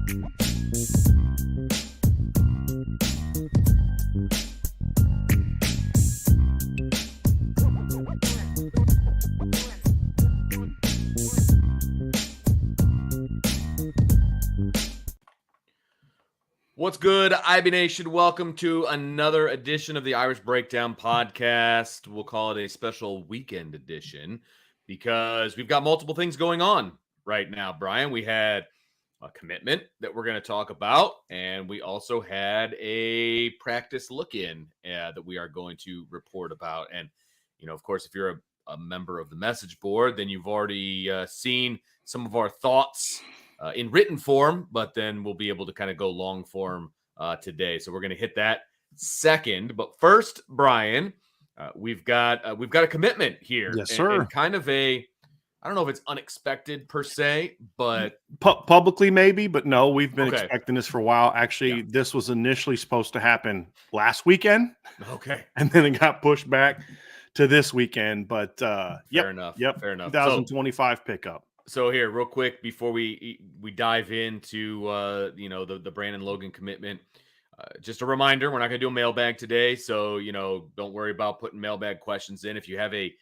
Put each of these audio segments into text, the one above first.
What's good, IB Nation? Welcome to another edition of the Irish Breakdown podcast. We'll call it a special weekend edition because we've got multiple things going on right now, Brian. We had a commitment that we're going to talk about, and we also had a practice look-in that we are going to report about. And, you know, of course, if you're a member of the message board, then you've already seen some of our thoughts in written form, but then we'll be able to kind of go long form today. So we're going to hit that second. But first, Brian, we've got a commitment here. Yes, sir. And kind of I don't know if it's unexpected per se, but publicly maybe, but no, we've been expecting this for a while. Actually, This was initially supposed to happen last weekend. Okay. And then it got pushed back to this weekend. But fair enough. Fair enough. 2025 pickup. So here, real quick, before we dive into the Brandon Logan commitment, just a reminder, we're not going to do a mailbag today, so don't worry about putting mailbag questions in. If you have a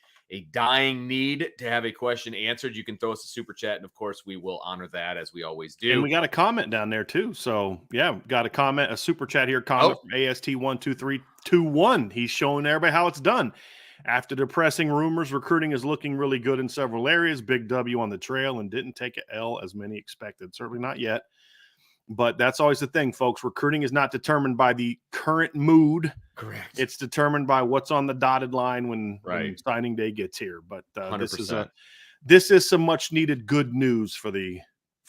dying need to have a question answered, you can throw us a super chat, and of course, we will honor that as we always do. And we got a comment down there too. So yeah, got a comment, a super chat here, comment from AST12321. He's showing everybody how it's done. After depressing rumors, recruiting is looking really good in several areas. Big W on the trail and didn't take a L as many expected. Certainly not yet. But that's always the thing, folks. Recruiting is not determined by the current mood. Correct. It's determined by what's on the dotted line when signing day gets here. But this is some much needed good news for the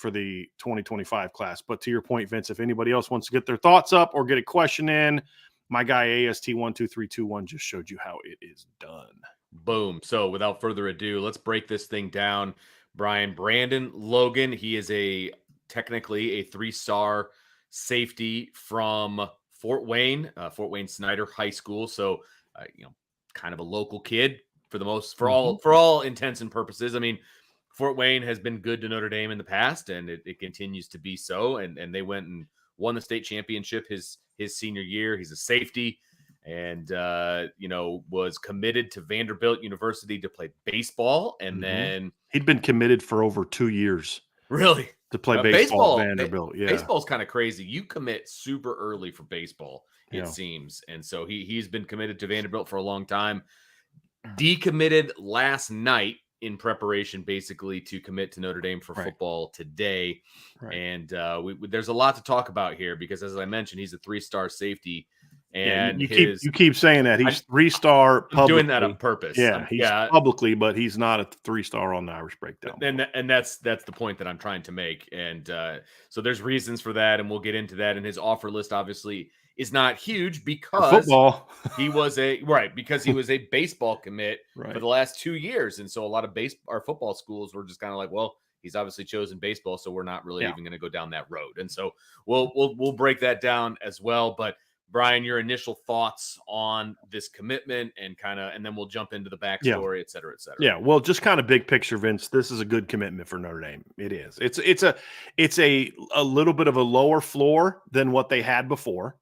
2025 class. But to your point, Vince, if anybody else wants to get their thoughts up or get a question in, my guy AST12321 just showed you how it is done. Boom. So without further ado, let's break this thing down. Brian, Brandon Logan, he is technically a 3-star safety from Fort Wayne Snyder High School. So, kind of a local kid for all intents and purposes. I mean, Fort Wayne has been good to Notre Dame in the past, and it continues to be so. And they went and won the state championship his senior year. He's a safety and, was committed to Vanderbilt University to play baseball. And then he'd been committed for over 2 years. Really? To play baseball at Vanderbilt. Yeah. Baseball's kind of crazy. You commit super early for baseball, it seems. And so he's been committed to Vanderbilt for a long time. Decommitted last night in preparation basically to commit to Notre Dame for football today. Right. And there's a lot to talk about here because, as I mentioned, he's a 3-star safety. And you keep saying that he's 3-star publicly. I'm doing that on purpose. Yeah, he's publicly, but he's not a 3-star on the Irish Breakdown. And that's the point that I'm trying to make. And so there's reasons for that, and we'll get into that. And his offer list obviously is not huge because football. he was a baseball commit for the last 2 years. And so a lot of football schools were just kind of like, well, he's obviously chosen baseball, so we're not really even going to go down that road. And so we'll break that down as well. But Brian, your initial thoughts on this commitment and then we'll jump into the backstory, et cetera, et cetera. Yeah. Well, just kind of big picture, Vince, this is a good commitment for Notre Dame. It is. It's a little bit of a lower floor than what they had before,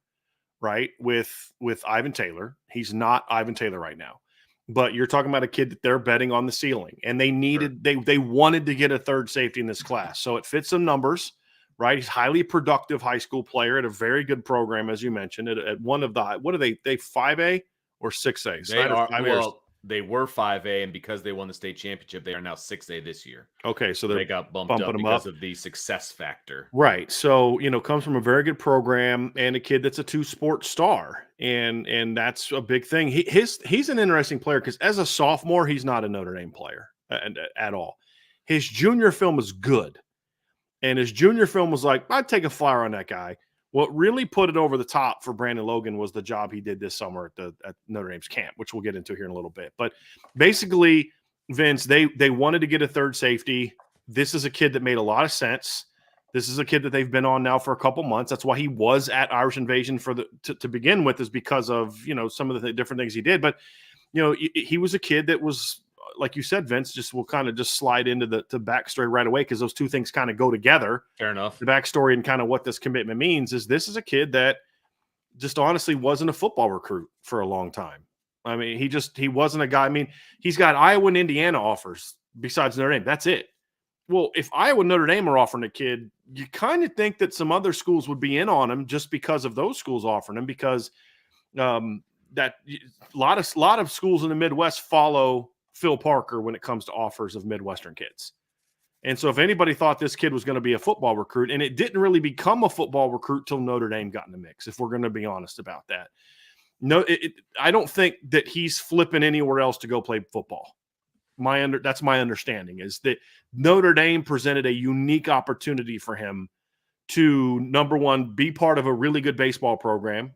right? With Ivan Taylor. He's not Ivan Taylor right now, but you're talking about a kid that they're betting on the ceiling, and they needed, they wanted to get a third safety in this class. So it fits some numbers. Right, he's highly productive high school player at a very good program, as you mentioned. At one of the, what are they 5A or 6A? They were 5A, and because they won the state championship, they are now 6A this year. Okay, so they got bumped up because of the success factor. Right. So comes from a very good program and a kid that's a 2-sport star, and that's a big thing. He's an interesting player because as a sophomore, he's not a Notre Dame player at all. His junior film is good. And his junior film was like, I'd take a flyer on that guy. What really put it over the top for Brandon Logan was the job he did this summer at Notre Dame's camp, which we'll get into here in a little bit. But basically, Vince, they wanted to get a third safety. This is a kid that made a lot of sense. This is a kid that they've been on now for a couple months. That's why he was at Irish Invasion to begin with, is because of some of the different things he did. But he was a kid that was like you said, Vince, just will kind of just slide into the backstory right away because those two things kind of go together. Fair enough. The backstory and kind of what this commitment means is this is a kid that just honestly wasn't a football recruit for a long time. I mean, he wasn't a guy. I mean, he's got Iowa and Indiana offers besides Notre Dame. That's it. Well, if Iowa and Notre Dame are offering a kid, you kind of think that some other schools would be in on him just because of those schools offering him, because that a lot of schools in the Midwest follow Phil Parker when it comes to offers of Midwestern kids. And so if anybody thought this kid was going to be a football recruit, and it didn't really become a football recruit till Notre Dame got in the mix, if we're going to be honest about that. No, I don't think that he's flipping anywhere else to go play football. That's my understanding, is that Notre Dame presented a unique opportunity for him to, number one, be part of a really good baseball program,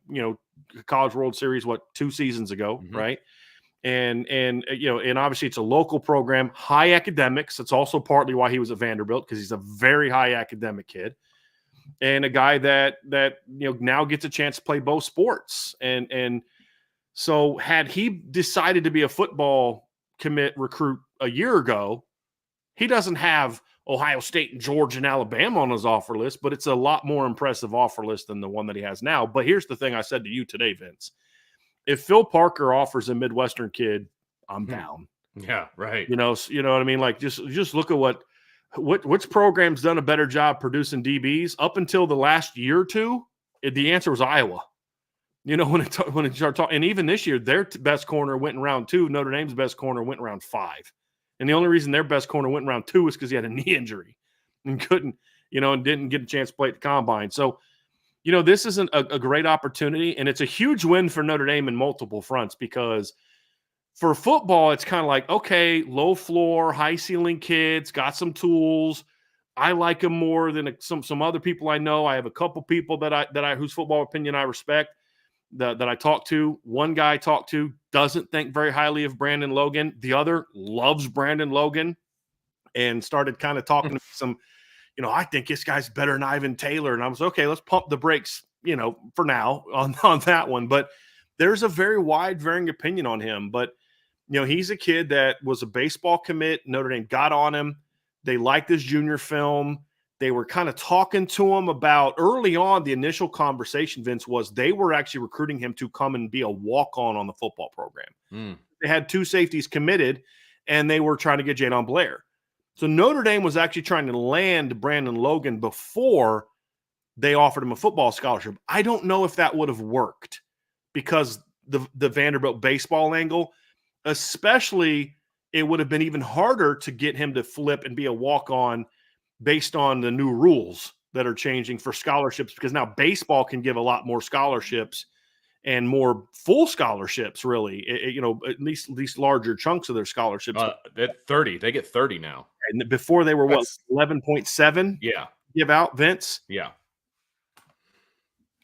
College World Series, 2 seasons ago, right? And obviously it's a local program, high academics. That's also partly why he was at Vanderbilt, because he's a very high academic kid, and a guy that now gets a chance to play both sports. And so had he decided to be a football commit recruit a year ago, he doesn't have Ohio State and Georgia and Alabama on his offer list, but it's a lot more impressive offer list than the one that he has now. But here's the thing I said to you today, Vince. If Phil Parker offers a Midwestern kid, I'm down. Yeah, right. You know what I mean? Like, just look at which program's done a better job producing DBs up until the last year or two. The answer was Iowa. When it started talking, and even this year, their best corner went in round 2. Notre Dame's best corner went in round 5. And the only reason their best corner went in round 2 is because he had a knee injury and couldn't, and didn't get a chance to play at the combine. So, this isn't a great opportunity, and it's a huge win for Notre Dame in multiple fronts, because for football, it's kind of like, okay, low floor, high ceiling kids, got some tools. I like him more than some other people I know. I have a couple people that I whose football opinion I respect, that I talk to. One guy I talk to doesn't think very highly of Brandon Logan. The other loves Brandon Logan, and started kind of talking to some, I think this guy's better than Ivan Taylor. And I was, okay, let's pump the brakes, for now on that one. But there's a very wide varying opinion on him. But, he's a kid that was a baseball commit. Notre Dame got on him. They liked his junior film. They were kind of talking to him about early on. The initial conversation, Vince, was they were actually recruiting him to come and be a walk-on the football program. They had 2 safeties committed, and they were trying to get Jadon Blair. So Notre Dame was actually trying to land Brandon Logan before they offered him a football scholarship. I don't know if that would have worked, because the Vanderbilt baseball angle, especially, it would have been even harder to get him to flip and be a walk-on based on the new rules that are changing for scholarships, because now baseball can give a lot more scholarships and more full scholarships, really, at least larger chunks of their scholarships. At 30, they get 30 now. And before they were 11.7? Yeah. Give out, Vince? Yeah.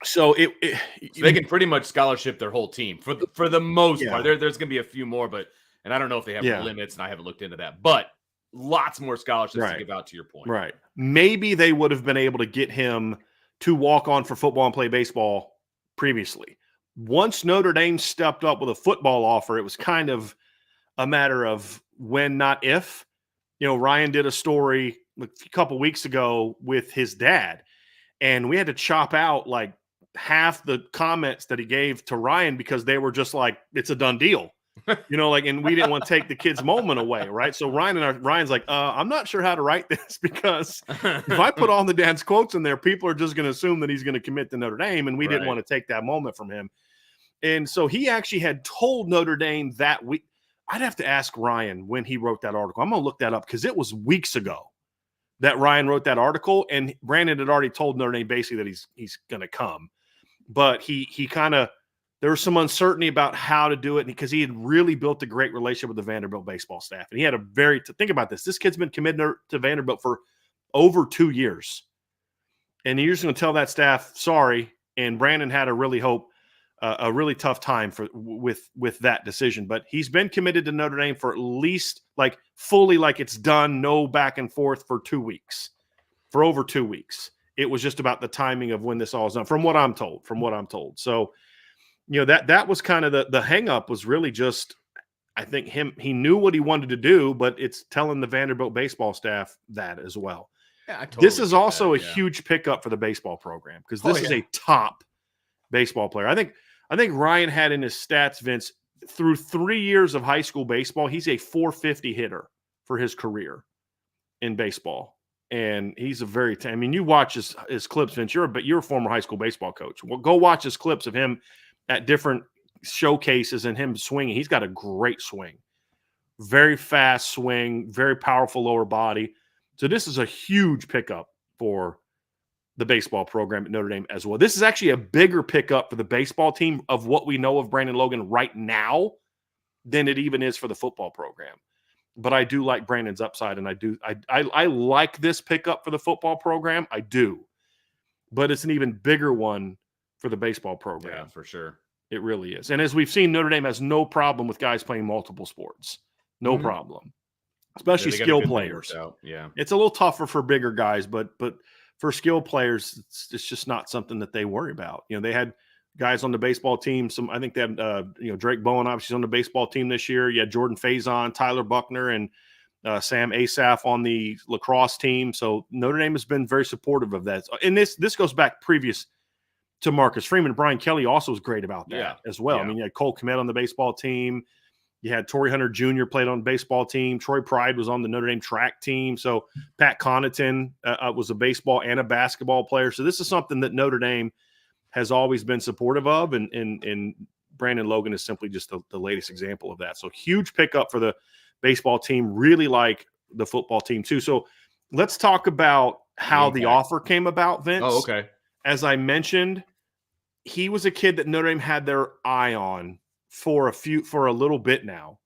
So so they can pretty much scholarship their whole team for the most part. There's going to be a few more, and I don't know if they have limits, and I haven't looked into that. But lots more scholarships to give out, to your point. Right. Maybe they would have been able to get him to walk on for football and play baseball previously. Once Notre Dame stepped up with a football offer, it was kind of a matter of when, not if. Ryan did a story a couple weeks ago with his dad, and we had to chop out like half the comments that he gave to Ryan because they were just like, it's a done deal. And we didn't want to take the kid's moment away, right? So Ryan's like, I'm not sure how to write this, because if I put all the dad's quotes in there, people are just going to assume that he's going to commit to Notre Dame, and we didn't want to take that moment from him. And so he actually had told Notre Dame that week. I'd have to ask Ryan when he wrote that article. I'm going to look that up, because it was weeks ago that Ryan wrote that article, and Brandon had already told Notre Dame basically that he's going to come. But he kind of, there was some uncertainty about how to do it, because he had really built a great relationship with the Vanderbilt baseball staff. And he had think about this. This kid's been committed to Vanderbilt for over 2 years. And you're just going to tell that staff, sorry. And Brandon had a really tough time with that decision. But he's been committed to Notre Dame for at least fully it's done, no back and forth, for 2 weeks, for over 2 weeks. It was just about the timing of when this all is done, from what I'm told. So, that was kind of the hang up, was really just, I think he knew what he wanted to do, but it's telling the Vanderbilt baseball staff that as well. Yeah, I totally this is get also that, a huge pickup for the baseball program because Oh, this is yeah. a top baseball player. I think Ryan had in his stats, Vince, through 3 years of high school baseball, he's a 450 hitter for his career in baseball. And he's a very, I mean, you watch his clips, Vince. You're a former high school baseball coach. Well, go watch his clips of him at different showcases and him swinging. He's got a great swing, very fast swing, very powerful lower body. So this is a huge pickup for the baseball program at Notre Dame as well. This is actually a bigger pickup for the baseball team of what we know of Brandon Logan right now than it even is for the football program. But I do like Brandon's upside, and I like this pickup for the football program. I do. But it's an even bigger one for the baseball program. Yeah, for sure. It really is. And as we've seen, Notre Dame has no problem with guys playing multiple sports. No problem. Especially skill players. Yeah. It's a little tougher for bigger guys, but for skill players, it's just not something that they worry about. You know, they had guys on the baseball team. I think they had, Drake Bowen obviously on the baseball team this year. You had Jordan Faison, Tyler Buckner, and Sam Asaf on the lacrosse team. So Notre Dame has been very supportive of that. And this goes back previous to Marcus Freeman. Brian Kelly also was great about that as well. Yeah. I mean, you had Cole Kmet on the baseball team. You had Torrey Hunter Jr. played on the baseball team. Troy Pride was on the Notre Dame track team. So Pat Connaughton was a baseball and a basketball player. So this is something that Notre Dame has always been supportive of, and Brandon Logan is simply just the latest example of that. So huge pickup for the baseball team, really like the football team too. So let's talk about how the offer came about, Vince. Oh, okay. As I mentioned, he was a kid that Notre Dame had their eye on for a little bit now,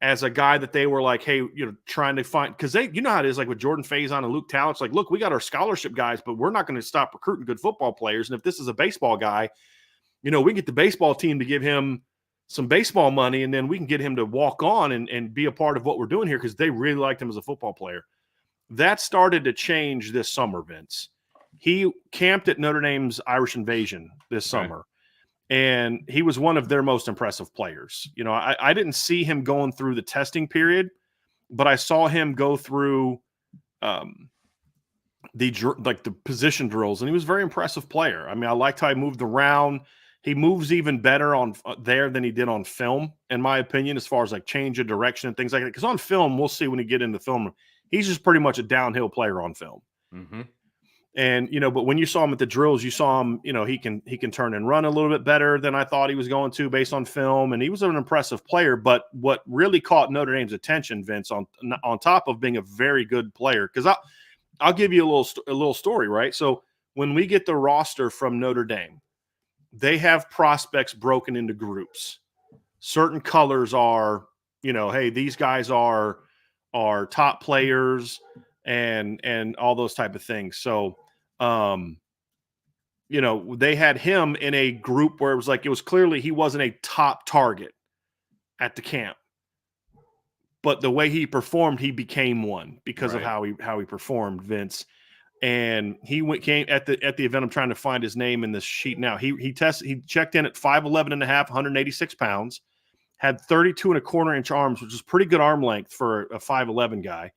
as a guy that they were like, hey, trying to find, because they, how it is, like with Jordan Faison and Luke Talent, it's like, look, we got our scholarship guys, but we're not going to stop recruiting good football players. And if this is a baseball guy, we can get the baseball team to give him some baseball money, and then we can get him to walk on and be a part of what we're doing here, because they really liked him as a football player. That started to change this summer, Vince. He camped at Notre Dame's Irish Invasion this summer. And he was one of their most impressive players. I didn't see him going through the testing period, but I saw him go through the position drills, and he was a very impressive player. I mean, I liked how he moved around. He moves even better on there than he did on film, in my opinion, as far as like change of direction and things like that. Because on film, we'll see when he get into film, he's just pretty much a downhill player on film. Mm-hmm. And, but when you saw him at the drills, you saw him, he can turn and run a little bit better than I thought he was going to based on film. And he was an impressive player. But what really caught Notre Dame's attention, Vince, on top of being a very good player, because I'll give you a little story, right? So when we get the roster from Notre Dame, they have prospects broken into groups. Certain colors are, hey, these guys are top players and all those type of things. So, they had him in a group where it was clearly he wasn't a top target at the camp, but the way he performed, he became one because of how he performed, Vince. And he came at the event. I'm trying to find his name in this sheet now. He checked in at 5'11 and a half, 186 pounds, had 32 and a quarter inch arms, which is pretty good arm length for a 5'11 guy.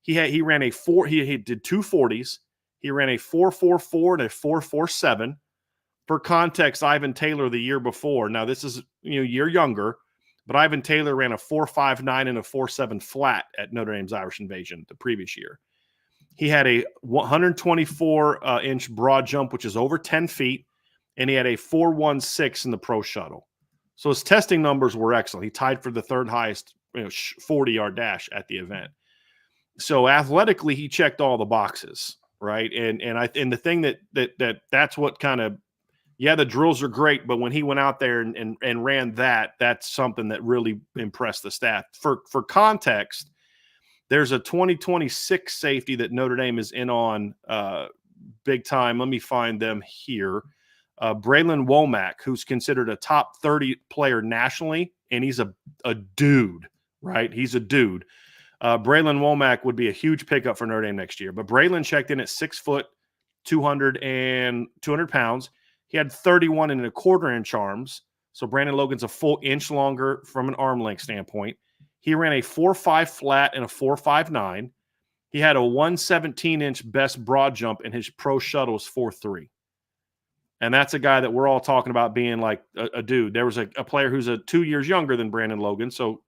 He did 240s. He ran a 4.44 and a 4.47. For context, Ivan Taylor the year before. Now this is year younger, but Ivan Taylor ran a 4.59 and a 4.7 flat at Notre Dame's Irish Invasion the previous year. He had a 124 inch broad jump, which is over 10 feet, and he had a 4.16 in the pro shuttle. So his testing numbers were excellent. He tied for the third highest 40-yard dash at the event. So athletically, he checked all the boxes, right? And the thing that's what kind of, the drills are great, but when he went out there and ran that's something that really impressed the staff. For context, there's a 2026 safety that Notre Dame is in on big time. Let me find them here. Braylon Womack, who's considered a top 30 player nationally, and he's a dude, right? He's a dude. Braylon Womack would be a huge pickup for Notre Dame next year. But Braylon checked in at 6 foot, 200 pounds. He had 31 and a quarter inch arms, So Brandon Logan's a full inch longer from an arm length standpoint. He ran a 4.5 flat and a 4.59. He had a 117-inch best broad jump, and his pro shuttle was 4.3. And that's a guy that we're all talking about being like a dude. There was a player who's 2 years younger than Brandon Logan, so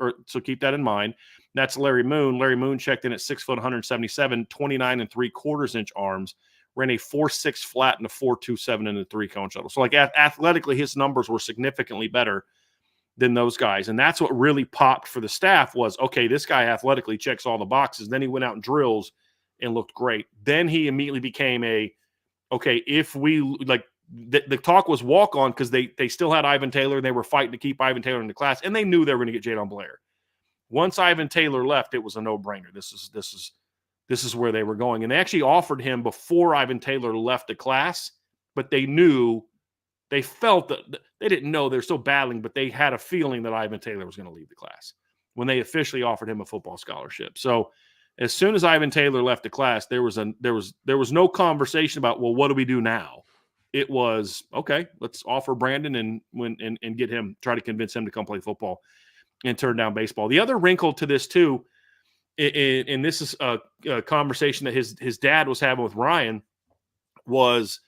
keep that in mind. That's Larry Moon. Larry Moon checked in at 6 foot 177, 29 3/4 inch arms, ran a 4.6 flat and a 4.27 in the 3-cone shuttle. So like athletically, his numbers were significantly better than those guys. And that's what really popped for the staff was, okay, this guy athletically checks all the boxes. Then he went out and drills and looked great. Then he immediately became okay, if we like, the talk was walk on because they still had Ivan Taylor. They were fighting to keep Ivan Taylor in the class, and they knew they were going to get Jadon Blair. Once Ivan Taylor left, it was a no-brainer. This is where they were going, and they actually offered him before Ivan Taylor left the class, but they felt that they didn't know they're still battling, but they had a feeling that Ivan Taylor was going to leave the class when they officially offered him a football scholarship. So as soon as Ivan Taylor left the class, there was no conversation about, well, what do we do now? It was, okay, let's offer Brandon and get him, try to convince him to come play football and turn down baseball. The other wrinkle to this too, and this is a conversation that his dad was having with Ryan, was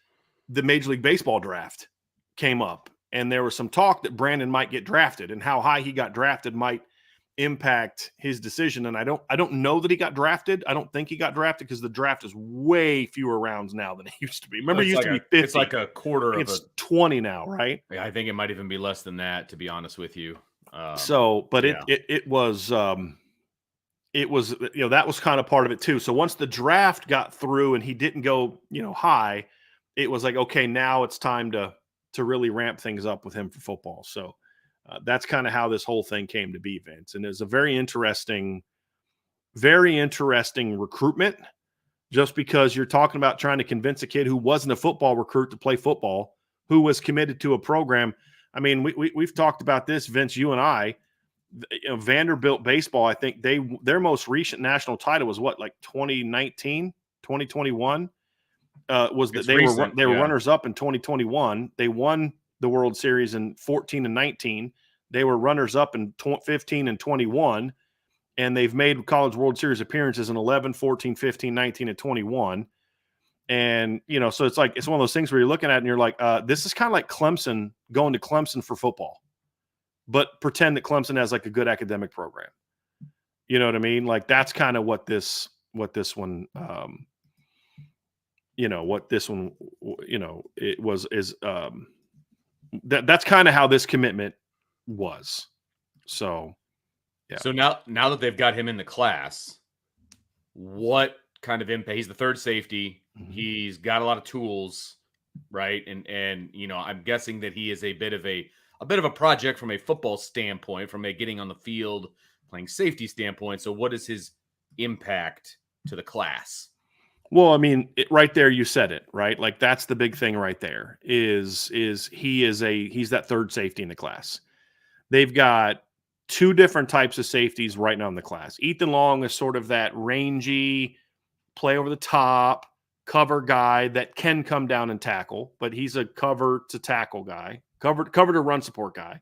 the Major League Baseball draft came up. And there was some talk that Brandon might get drafted, and how high he got drafted might impact his decision. And I don't know that he got drafted. I don't think he got drafted because the draft is way fewer rounds now than it used to be. Remember, it used to be 50. It's like a quarter of it's 20 now, right? I think it might even be less than that, to be honest with you. It was that was kind of part of it too. So once the draft got through and he didn't go, high, it was like, okay, now it's time to really ramp things up with him for football. So that's kind of how this whole thing came to be, Vince. And it's a very interesting recruitment, just because you're talking about trying to convince a kid who wasn't a football recruit to play football, who was committed to a program. I mean, we've talked about this, Vince, you and I. Vanderbilt baseball, I think their most recent national title was what, like 2019, 2021? Was that they were runners up in 2021. They won the World Series in 14 and 19. They were runners up in 15 and 21, and they've made College World Series appearances in 11, 14, 15, 19, and 21. And, so it's one of those things where you're looking at it and you're like, this is kind of like Clemson going to Clemson for football, but pretend that Clemson has like a good academic program. You know what I mean? Like that's kind of what this one, that's kind of how this commitment was. So, yeah. So now that they've got him in the class, what kind of impact? He's the third safety. Mm-hmm. He's got a lot of tools, right? And I'm guessing that he is a bit of a project from a football standpoint, from a getting on the field, playing safety standpoint. So what is his impact to the class? Well, I mean, right there, you said it, right? Like that's the big thing right there is he's that third safety in the class. They've got two different types of safeties right now in the class. Ethan Long is sort of that rangy, play over the top, cover guy that can come down and tackle, but he's a cover to tackle guy, cover to run support guy.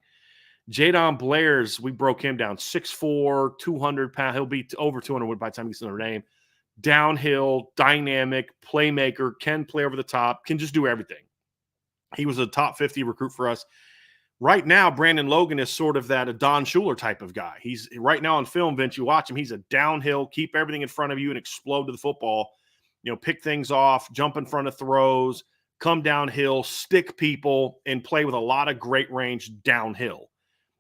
Jadon Blair's, we broke him down, 6'4", 200 pounds. He'll be over 200 by the time he's in Notre Dame. Downhill, dynamic, playmaker, can play over the top, can just do everything. He was a top 50 recruit for us. Right now, Brandon Logan is sort of a Don Schuler type of guy. He's right now on film, Vince, you watch him, he's a downhill, keep everything in front of you and explode to the football, pick things off, jump in front of throws, come downhill, stick people, and play with a lot of great range downhill.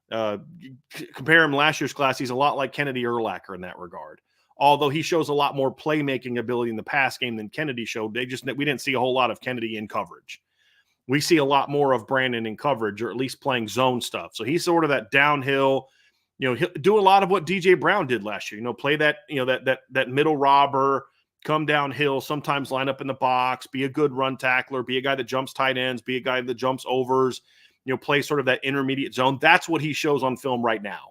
Compare him to last year's class, he's a lot like Kennedy Urlacher in that regard. Although he shows a lot more playmaking ability in the pass game than Kennedy showed. We didn't see a whole lot of Kennedy in coverage. We see a lot more of Brandon in coverage, or at least playing zone stuff. So he's sort of that downhill, he'll do a lot of what DJ Brown did last year, play that, that middle robber, come downhill, sometimes line up in the box, be a good run tackler, be a guy that jumps tight ends, be a guy that jumps overs, play sort of that intermediate zone. That's what he shows on film right now.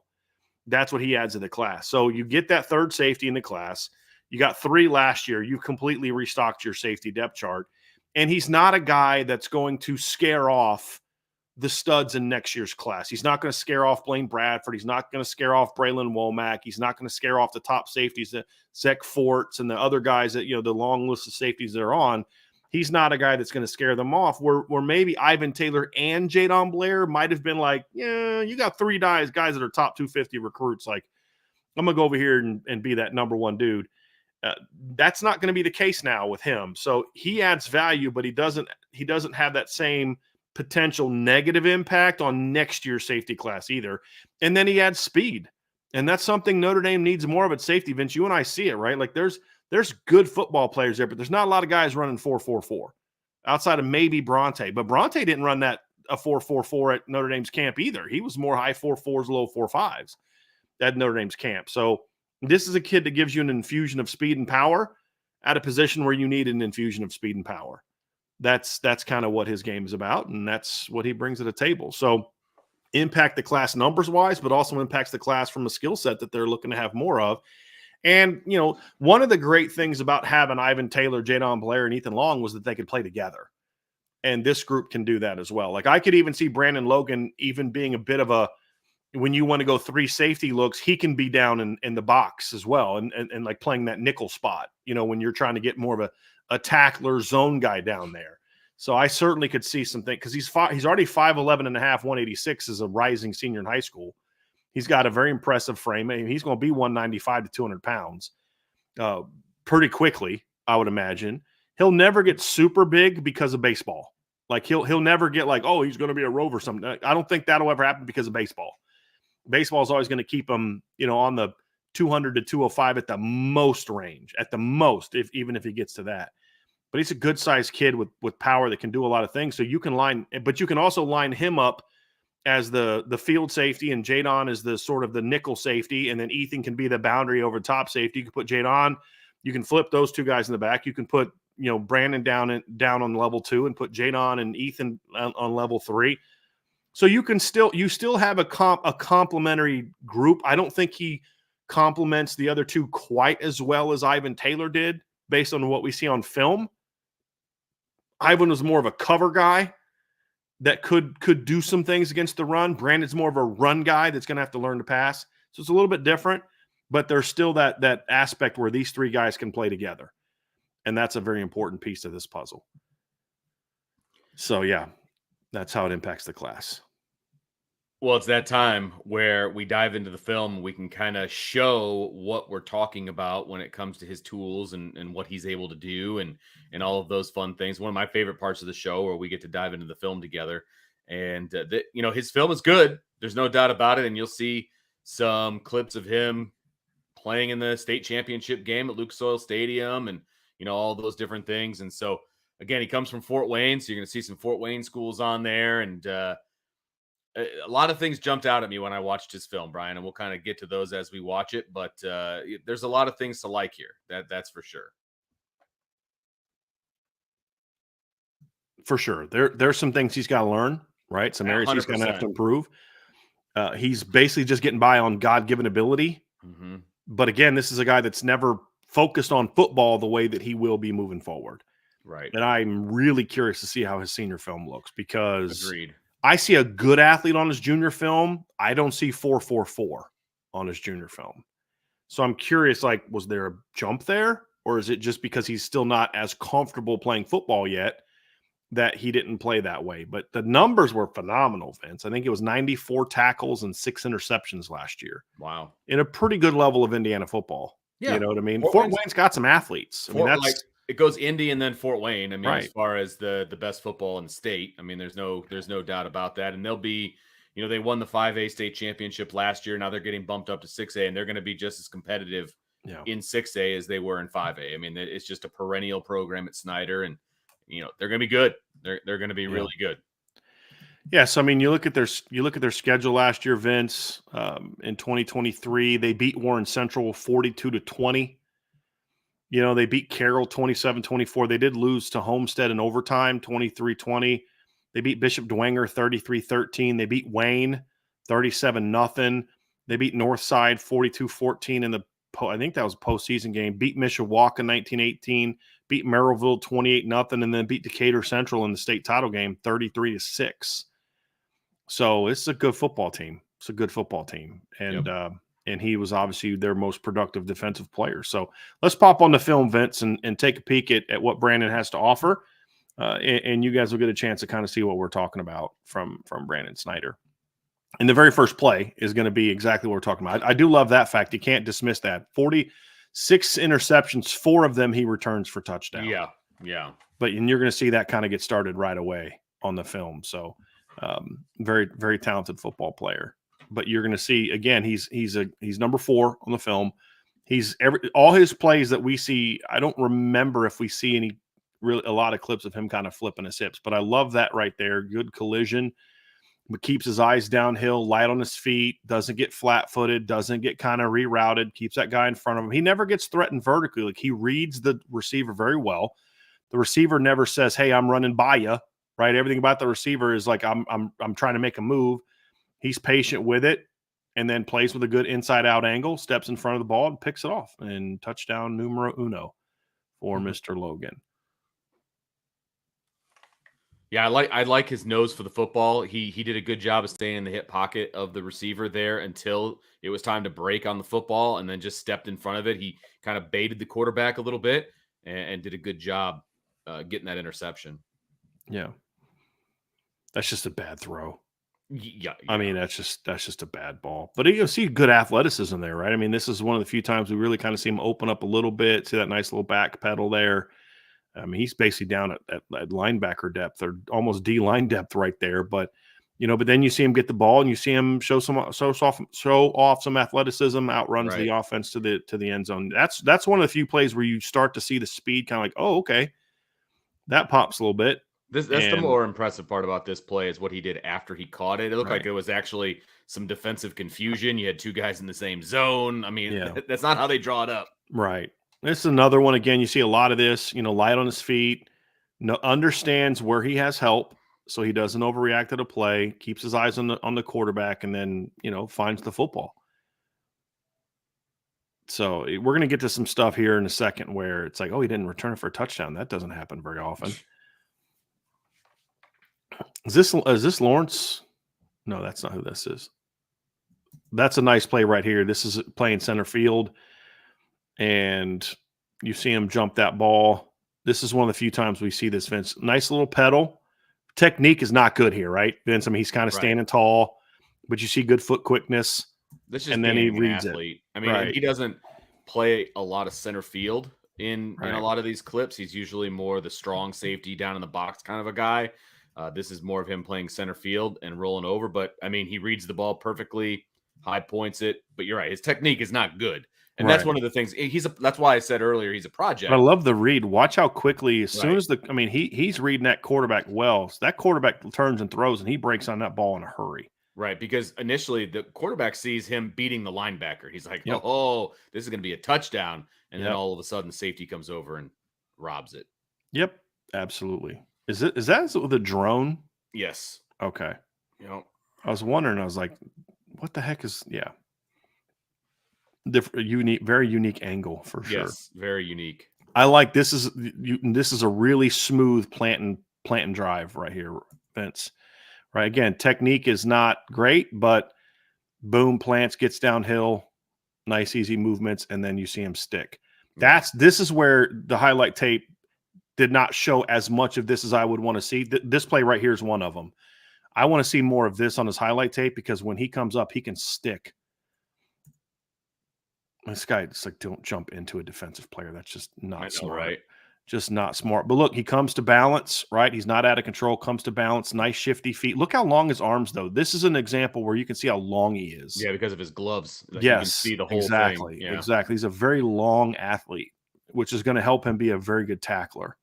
That's what he adds to the class. So you get that third safety in the class. You got 3 last year. You've completely restocked your safety depth chart. And he's not a guy that's going to scare off the studs in next year's class. He's not going to scare off Blaine Bradford. He's not going to scare off Braylon Womack. He's not going to scare off the top safeties, the Zach Forts and the other guys that, the long list of safeties they're on. He's not a guy that's going to scare them off, where maybe Ivan Taylor and Jadon Blair might have been like, yeah, you got three guys that are top 250 recruits. Like, I'm going to go over here and be that number one dude. That's not going to be the case now with him. So he adds value, but he doesn't have that same potential negative impact on next year's safety class either. And then he adds speed. And that's something Notre Dame needs more of at safety. Vince, you and I see it, right? Like there's good football players there, but there's not a lot of guys running 4.44 outside of maybe Bronte. But Bronte didn't run a 4.44 at Notre Dame's camp either. He was more high 4.4s, low 4.5s at Notre Dame's camp. So this is a kid that gives you an infusion of speed and power at a position where you need an infusion of speed and power. That's kind of what his game is about, and that's what he brings to the table. So impact the class numbers-wise, but also impacts the class from a skill set that they're looking to have more of. And, one of the great things about having Ivan Taylor, Jadon Blair, and Ethan Long was that they could play together. And this group can do that as well. Like I could even see Brandon Logan even being a bit of a, when you want to go three safety looks, he can be down in the box as well and like playing that nickel spot, when you're trying to get more of a tackler zone guy down there. So I certainly could see something because he's already 5'11 and a half, 186 as a rising senior in high school. He's got a very impressive frame. I mean, he's going to be 195 to 200 pounds pretty quickly, I would imagine. He'll never get super big because of baseball. Like he'll never get like, oh, he's going to be a Rover or something. I don't think that'll ever happen because of baseball. Baseball is always going to keep him, on the 200 to 205 at the most range, even if he gets to that. But he's a good-sized kid with power that can do a lot of things. So you can also line him up as the field safety, and Jadon is the sort of the nickel safety, and then Ethan can be the boundary over top safety. You can put Jadon, you can flip those two guys in the back. You can put Brandon down on level 2 and put Jadon and Ethan on level 3. So you still have a complementary group. I don't think he complements the other two quite as well as Ivan Taylor did, based on what we see on film. Ivan was more of a cover guy that could do some things against the run. Brandon's more of a run guy that's going to have to learn to pass. So it's a little bit different, but there's still that aspect where these three guys can play together. And that's a very important piece of this puzzle. So, yeah, that's how it impacts the class. Well, it's that time where we dive into the film. We can kind of show what we're talking about when it comes to his tools and what he's able to do and all of those fun things. One of my favorite parts of the show where we get to dive into the film together. And, his film is good. There's no doubt about it. And you'll see some clips of him playing in the state championship game at Lucas Oil Stadium and, all those different things. And so, again, he comes from Fort Wayne. So you're going to see some Fort Wayne schools on there. And, a lot of things jumped out at me when I watched his film, Brian, and we'll kind of get to those as we watch it. But there's a lot of things to like here. That's for sure. For sure. There's some things he's got to learn, right? Some areas 100%. He's going to have to improve. He's basically just getting by on God-given ability. Mm-hmm. But again, this is a guy that's never focused on football the way that he will be moving forward. Right. And I'm really curious to see how his senior film looks because Agreed. I see a good athlete on his junior film. I don't see 4.44 on his junior film. So I'm curious, like, was there a jump there? Or is it just because he's still not as comfortable playing football yet that he didn't play that way? But the numbers were phenomenal, Vince. I think it was 94 tackles and 6 interceptions last year. Wow. In a pretty good level of Indiana football. Yeah. You know what I mean? Fort Wayne's got some athletes. I mean, that's it goes Indy and then Fort Wayne. I mean, right. As far as the best football in the state, I mean, there's no doubt about that. And they'll be, they won the 5A state championship last year. Now they're getting bumped up to 6A, and they're going to be just as competitive in 6A as they were in 5A. I mean, it's just a perennial program at Snyder, and they're going to be good. They're going to be really good. Yeah, so I mean, you look at their schedule last year, Vince. In 2023, they beat Warren Central 42-20. They beat Carroll 27-24. They did lose to Homestead in overtime 23-20. They beat Bishop Dwenger 33-13. They beat Wayne 37-0. They beat Northside 42-14 in I think that was a postseason game. Beat Mishawaka 19-18. Beat Merrillville 28-0, and then beat Decatur Central in the state title game 33-6. So it's a good football team. It's a good football team. And he was obviously their most productive defensive player. So let's pop on the film, Vince, and take a peek at what Brandon has to offer. And you guys will get a chance to kind of see what we're talking about from Brandon Snyder. And the very first play is going to be exactly what we're talking about. I do love that fact. You can't dismiss that. 46 interceptions, 4 of them he returns for touchdown. Yeah. And you're going to see that kind of get started right away on the film. So very, very talented football player. But you're going to see, again, he's number 4 on the film. All his plays that we see, I don't remember if we see a lot of clips of him kind of flipping his hips, but I love that right there. Good collision, but keeps his eyes downhill, light on his feet, doesn't get flat-footed, doesn't get kind of rerouted, keeps that guy in front of him. He never gets threatened vertically. Like, he reads the receiver very well. The receiver never says, "Hey, I'm running by you," right? Everything about the receiver is like, I'm trying to make a move. He's patient with it, and then plays with a good inside-out angle, steps in front of the ball, and picks it off. And touchdown numero uno for Mr. Logan. Yeah, I like his nose for the football. He did a good job of staying in the hip pocket of the receiver there until it was time to break on the football, and then just stepped in front of it. He kind of baited the quarterback a little bit and did a good job getting that interception. Yeah. That's just a bad throw. Yeah. I mean, that's just a bad ball. But you see good athleticism there, right? I mean, this is one of the few times we really kind of see him open up a little bit, see that nice little back pedal there. I mean, he's basically down at linebacker depth, or almost D-line depth right there. But then you see him get the ball, and you see him show off some athleticism, outruns the offense to the end zone. That's one of the few plays where you start to see the speed, kind of like, oh, okay, that pops a little bit. That's the more impressive part about this play, is what he did after he caught it. It looked like it was actually some defensive confusion. You had 2 guys in the same zone. I mean, that's not how they draw it up. Right. This is another one. Again, you see a lot of this, light on his feet, understands where he has help, so he doesn't overreact to the play, keeps his eyes on the quarterback, and then, finds the football. So we're going to get to some stuff here in a second where it's like, oh, he didn't return it for a touchdown. That doesn't happen very often. Is this Lawrence? No, that's not who this is. That's a nice play right here. This is playing center field, and you see him jump that ball. This is one of the few times we see this, Vince. Nice little pedal. Technique is not good here, right, Vince? I mean, he's kind of standing tall, but you see good foot quickness. And then he reads it. I mean, he doesn't play a lot of center field in a lot of these clips. He's usually more the strong safety down in the box kind of a guy. This is more of him playing center field and rolling over. But, I mean, he reads the ball perfectly, high points it. But you're right. His technique is not good. And that's one of the things. That's why I said earlier he's a project. But I love the read. Watch how quickly, as soon as he's reading that quarterback well. So that quarterback turns and throws, and he breaks on that ball in a hurry. Right, because initially the quarterback sees him beating the linebacker. He's like, oh, this is going to be a touchdown. And then all of a sudden the safety comes over and robs it. Yep, absolutely. Is that with a drone? Yes. Okay. I was wondering, I was like, what the heck is, different, unique, very unique angle for sure. Yes, very unique. I like this is a really smooth plant and drive right here, Vince. Right. Again, technique is not great, but boom, plants, gets downhill, nice, easy movements, and then you see him stick. This is where the highlight tape did not show as much of this as I would want to see. This play right here is one of them. I want to see more of this on his highlight tape, because when he comes up, he can stick. This guy, it's like, don't jump into a defensive player. That's just not smart. Right? Just not smart. But look, he comes to balance, right? He's not out of control, comes to balance, nice shifty feet. Look how long his arms, though. This is an example where you can see how long he is. Yeah, because of his gloves. Yes, you can see the whole thing. Yeah. Exactly. He's a very long athlete, which is going to help him be a very good tackler.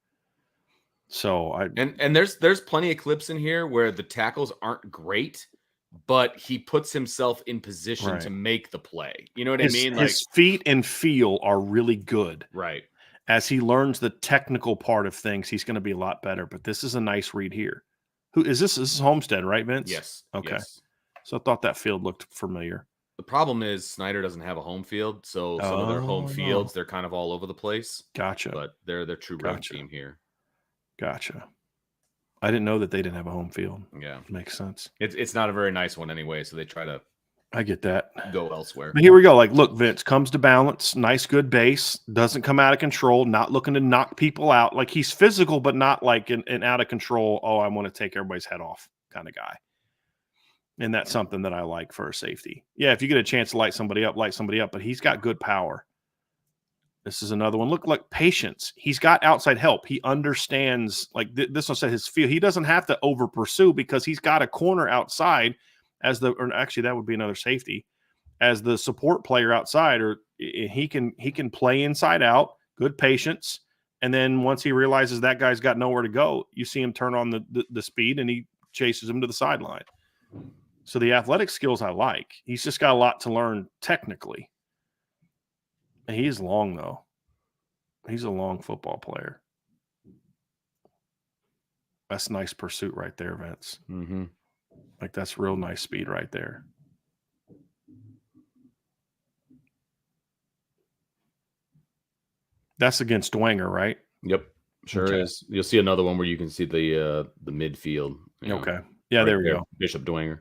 So and there's plenty of clips in here where the tackles aren't great, but he puts himself in position to make the play. You know what I mean? Like, his feet and feel are really good. Right. As he learns the technical part of things, he's going to be a lot better. But this is a nice read here. Who is this? This is Homestead, right, Vince? Yes. Okay. Yes. So I thought that field looked familiar. The problem is Snyder doesn't have a home field, so some of their home fields, they're kind of all over the place. Gotcha. But they're true run team here. Gotcha. I didn't know that they didn't have a home field. Yeah, makes sense. It's not a very nice one anyway, so they try to. I get that. Go elsewhere. But here we go. Like, look, Vince comes to balance, nice, good base, doesn't come out of control, not looking to knock people out. Like, he's physical, but not like an out of control, oh, I want to take everybody's head off kind of guy. And that's something that I like for a safety. Yeah, if you get a chance to light somebody up, but he's got good power. This is another one. Look, like patience. He's got outside help. He understands, like this one said, his feel. He doesn't have to over pursue because he's got a corner outside or actually that would be another safety as the support player outside, or he can play inside out, good patience. And then once he realizes that guy's got nowhere to go, you see him turn on the speed and he chases him to the sideline. So the athletic skills I like. He's just got a lot to learn technically. And he is long, though. He's a long football player. That's nice pursuit right there, Vince. Mm-hmm. Like, that's real nice speed right there. That's against Dwenger, right? Yep, sure is. You'll see another one where you can see the midfield. Okay. Yeah, right there we go. Bishop Dwenger.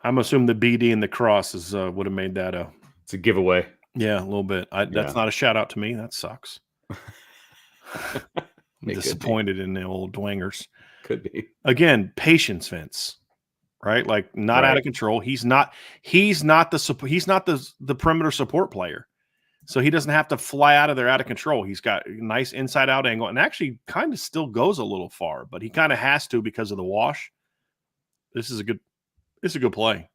I'm assuming the BD and the crosses would have made that it's a giveaway. Yeah, a little bit. That's not a shout out to me. That sucks. I'm disappointed in the old Dwangers. Could be. Again, patience, Vince. Right? Like, not out of control. He's not the perimeter support player. So he doesn't have to fly out of there out of control. He's got a nice inside out angle and actually kind of still goes a little far, but he kind of has to because of the wash. This is a good play.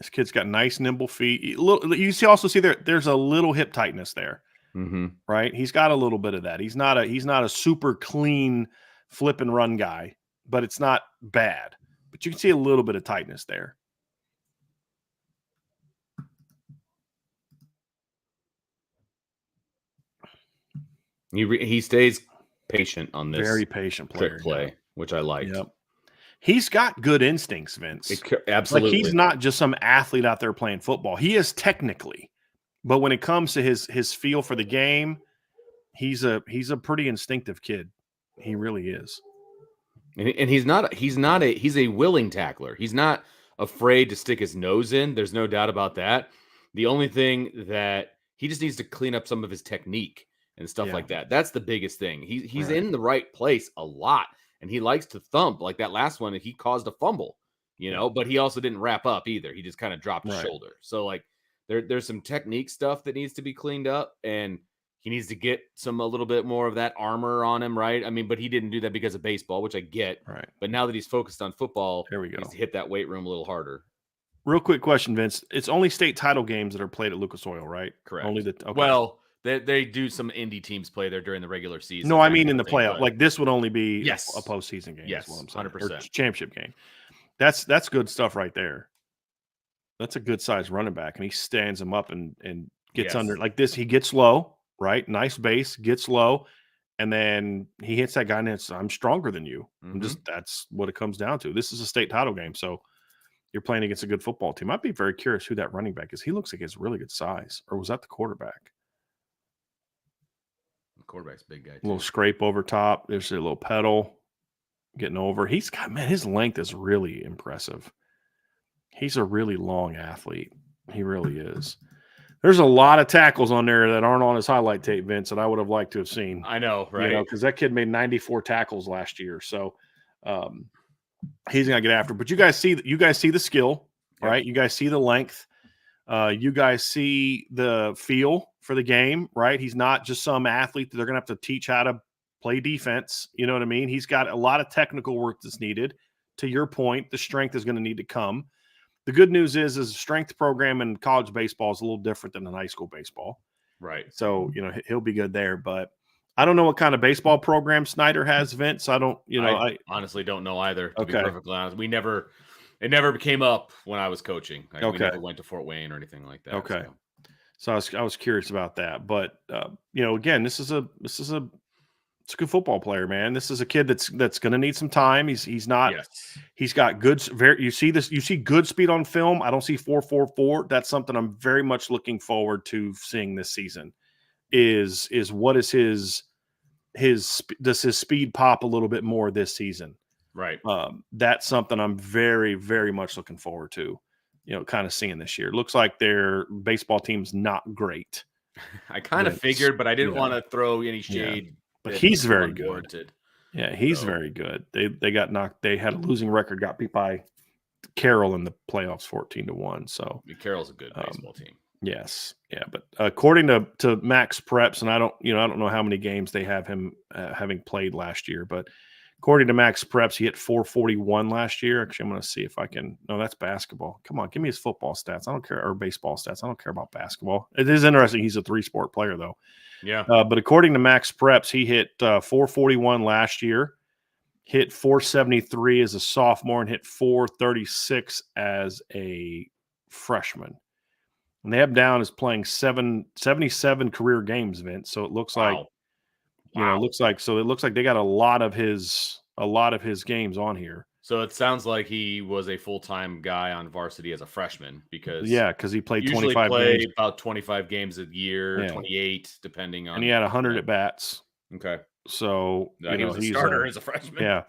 This kid's got nice nimble feet. You also see there's a little hip tightness there. Mm-hmm. Right? He's got a little bit of that. He's not a super clean flip and run guy, but it's not bad. But you can see a little bit of tightness there. He stays patient on this. Very patient player. Trick play, which I like. Yep. He's got good instincts, Vince. Absolutely. Like, he's not just some athlete out there playing football. He is technically, but when it comes to his feel for the game, he's a pretty instinctive kid. He really is. And he's a willing tackler. He's not afraid to stick his nose in. There's no doubt about that. The only thing that he just needs to clean up some of his technique and stuff like that. That's the biggest thing. He's in the right place a lot, and he likes to thump. Like that last one, he caused a fumble, but he also didn't wrap up either. He just kind of dropped his shoulder. So like there's some technique stuff that needs to be cleaned up, and he needs to get a little bit more of that armor on him, right? I mean, but he didn't do that because of baseball, which I get. Right. But now that he's focused on football, there we go. He needs to hit that weight room a little harder. Real quick question, Vince. It's only state title games that are played at Lucas Oil, right? Correct. Okay. Well, they do some indie teams play there during the regular season. No, I mean in the playoff. Like, this would only be a postseason game. Yes, is what I'm saying. 100%. Or championship game. That's good stuff right there. That's a good size running back, and he stands him up and gets under like this. He gets low, right? Nice base, gets low, and then he hits that guy, and it's, I'm stronger than you. Mm-hmm. That's what it comes down to. This is a state title game, so you're playing against a good football team. I'd be very curious who that running back is. He looks like he has really good size, or was that the quarterback? The quarterback's a big guy too. A little scrape over top. There's a little pedal getting over. He's got, man, his length is really impressive. He's a really long athlete. He really is. There's a lot of tackles on there that aren't on his highlight tape, Vince, that I would have liked to have seen. I know, right? Because that kid made 94 tackles last year. So he's gonna get after. But you guys see the skill, right? You guys see the length. You guys see the feel for the game, right? He's not just some athlete that they're gonna have to teach how to play defense. You know what I mean? He's got a lot of technical work that's needed. To your point, the strength is going to need to come. The good news is a strength program in college baseball is a little different than in high school baseball. Right. So, he'll be good there, but I don't know what kind of baseball program Snyder has, Vince. I don't, I honestly don't know either, to be perfectly honest. It never came up when I was coaching. We never went to Fort Wayne or anything like that. Okay. So I was curious about that, but again, it's a good football player, man. This is a kid that's going to need some time. He's got good. You see good speed on film. I don't see 4.44. That's something I'm very much looking forward to seeing this season. Is what is his does his speed pop a little bit more this season? Right. That's something I'm very, very much looking forward to, kind of seeing this year. Looks like their baseball team's not great. I kind of figured, but I didn't want to throw any shade. Yeah. But he's very good. Unwarranted. Yeah, he's very good. They got knocked. They had a losing record, got beat by Carroll in the playoffs 14-1. So Carroll's a good baseball team. Yes. Yeah. But according to Max Preps, and I don't know how many games they have him having played last year, but according to Max Preps, he hit 441 last year. Actually, I'm going to see if I can. No, that's basketball. Come on, give me his football stats. I don't care, or baseball stats. I don't care about basketball. It is interesting. He's a 3-sport player, though. Yeah. But according to Max Preps, he hit 441 last year, hit 473 as a sophomore, and hit 436 as a freshman. And they have down as playing 77 career games, Vince. So it looks like, it looks like they got a lot of his games on here. So it sounds like he was a full-time guy on varsity as a freshman because he played usually 25 games. About 25 games a year, 28 depending on. And he had 100 at bats. Okay. So he was a starter as a freshman.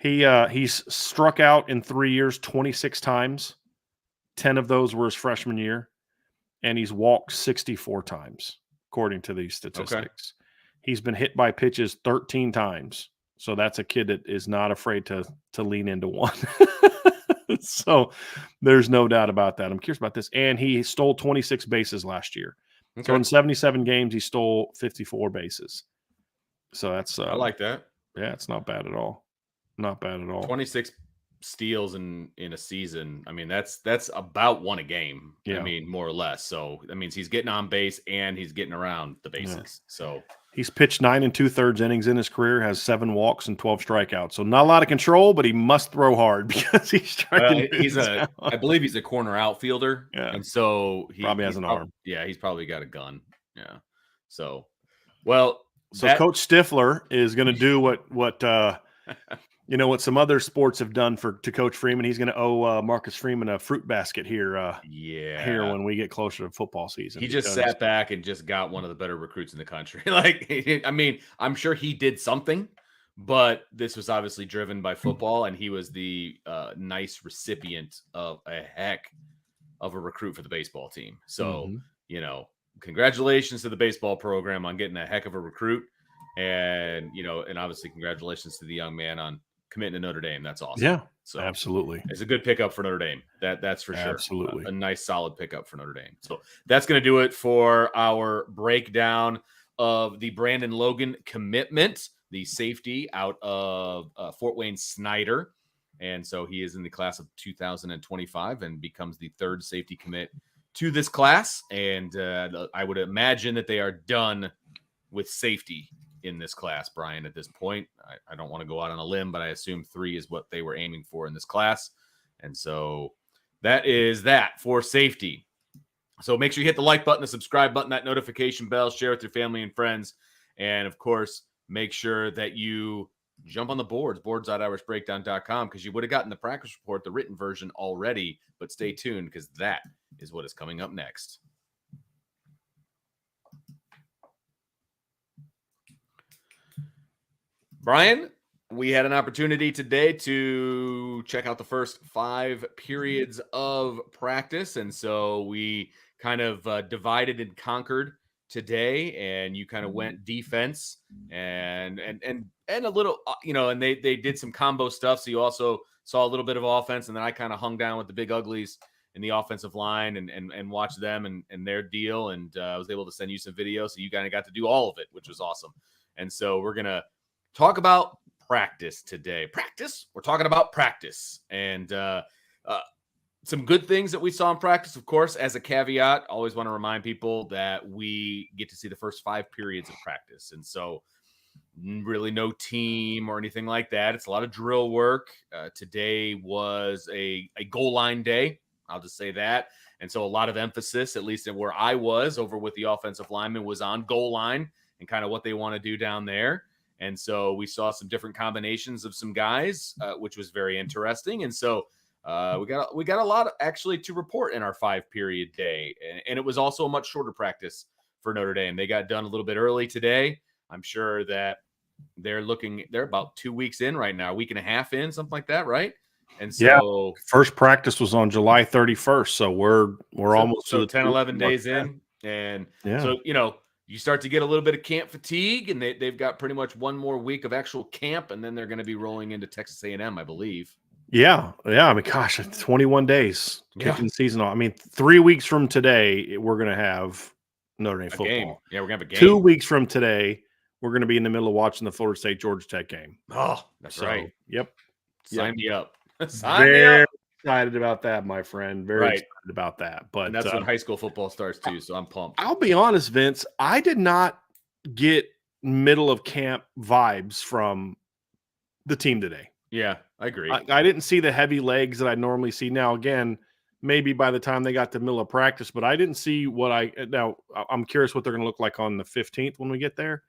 Yeah. He's struck out in 3 years 26 times. 10 of those were his freshman year. And he's walked 64 times, according to these statistics. Okay. He's been hit by pitches 13 times. So that's a kid that is not afraid to lean into one. So there's no doubt about that. I'm curious about this. And he stole 26 bases last year. Okay. So in 77 games, he stole 54 bases. So that's I like that. Yeah, it's not bad at all. Not bad at all. 26 steals in a season. I mean, that's about one a game. Yeah. I mean, more or less. So that means he's getting on base and he's getting around the bases. Yeah. So he's pitched 9 2/3 innings in his career, has 7 walks and 12 strikeouts. So not a lot of control, but he must throw hard because he's striking. I believe he's a corner outfielder. Yeah. And so he probably has an arm. Yeah, he's probably got a gun. Yeah. So Coach Stifler is going to do what what some other sports have done to Coach Freeman. He's going to owe Marcus Freeman a fruit basket here. Here when we get closer to football season. He just sat back and just got one of the better recruits in the country. I mean, I'm sure he did something, but this was obviously driven by football, and he was the nice recipient of a heck of a recruit for the baseball team. So, congratulations to the baseball program on getting a heck of a recruit, and and obviously congratulations to the young man on committing to Notre Dame. That's awesome. Yeah, so absolutely. It's a good pickup for Notre Dame. That's for sure. Absolutely. A nice solid pickup for Notre Dame. So that's going to do it for our breakdown of the Brandon Logan commitment, the safety out of Fort Wayne Snyder. And so he is in the class of 2025 and becomes the third safety commit to this class. And I would imagine that they are done with safety in this class, Brian, at this point. I don't want to go out on a limb, but I assume 3 is what they were aiming for in this class. And so that is that for safety. So make sure you hit the like button, the subscribe button, that notification bell, share with your family and friends. And of course, make sure that you jump on the boards.irishbreakdown.com, because you would have gotten the practice report, the written version already, but stay tuned because that is what is coming up next. Brian, we had an opportunity today to check out the first 5 periods of practice. And so we kind of divided and conquered today, and you kind of went defense and a little, and they did some combo stuff. So you also saw a little bit of offense, and then I kind of hung down with the big uglies in the offensive line and watched them and their deal. And I was able to send you some videos. So you kind of got to do all of it, which was awesome. And so we're going to talk about practice today. We're talking about practice and some good things that we saw in practice. Of course, as a caveat, always want to remind people that we get to see the first 5 periods of practice. And so really no team or anything like that. It's a lot of drill work. Today was a goal line day. I'll just say that. And so a lot of emphasis, at least in where I was over with the offensive lineman, was on goal line and kind of what they want to do down there. And so we saw some different combinations of some guys, which was very interesting. And so we got a lot actually to report in our 5-period day. And it was also a much shorter practice for Notre Dame. They got done a little bit early today. I'm sure that they're about 2 weeks in right now, a week and a half in, something like that, right? And Yeah. so First practice was on July 31st, so we're almost to the 10, 11 days in. And so, you start to get a little bit of camp fatigue, and they've got pretty much one more week of actual camp, and then they're going to be rolling into Texas A&M, I believe. Yeah. I mean, gosh, 21 days kicking the season off. I mean, 3 weeks from today, we're going to have Notre Dame football. Game. Yeah, we're going to have a game. 2 weeks from today, we're going to be in the middle of watching the Florida State Georgia Tech game. Oh, that's right. Yep. Sign me up. Very excited about that, my friend. Very excited about that. But and that's when high school football starts too, so I'm pumped. I'll be honest, Vince, I did not get middle of camp vibes from the team today. Yeah, I agree. I didn't see the heavy legs that I normally see. Now, again, maybe by the time they got to middle of practice, but I didn't see now I'm curious what they're going to look like on the 15th when we get there.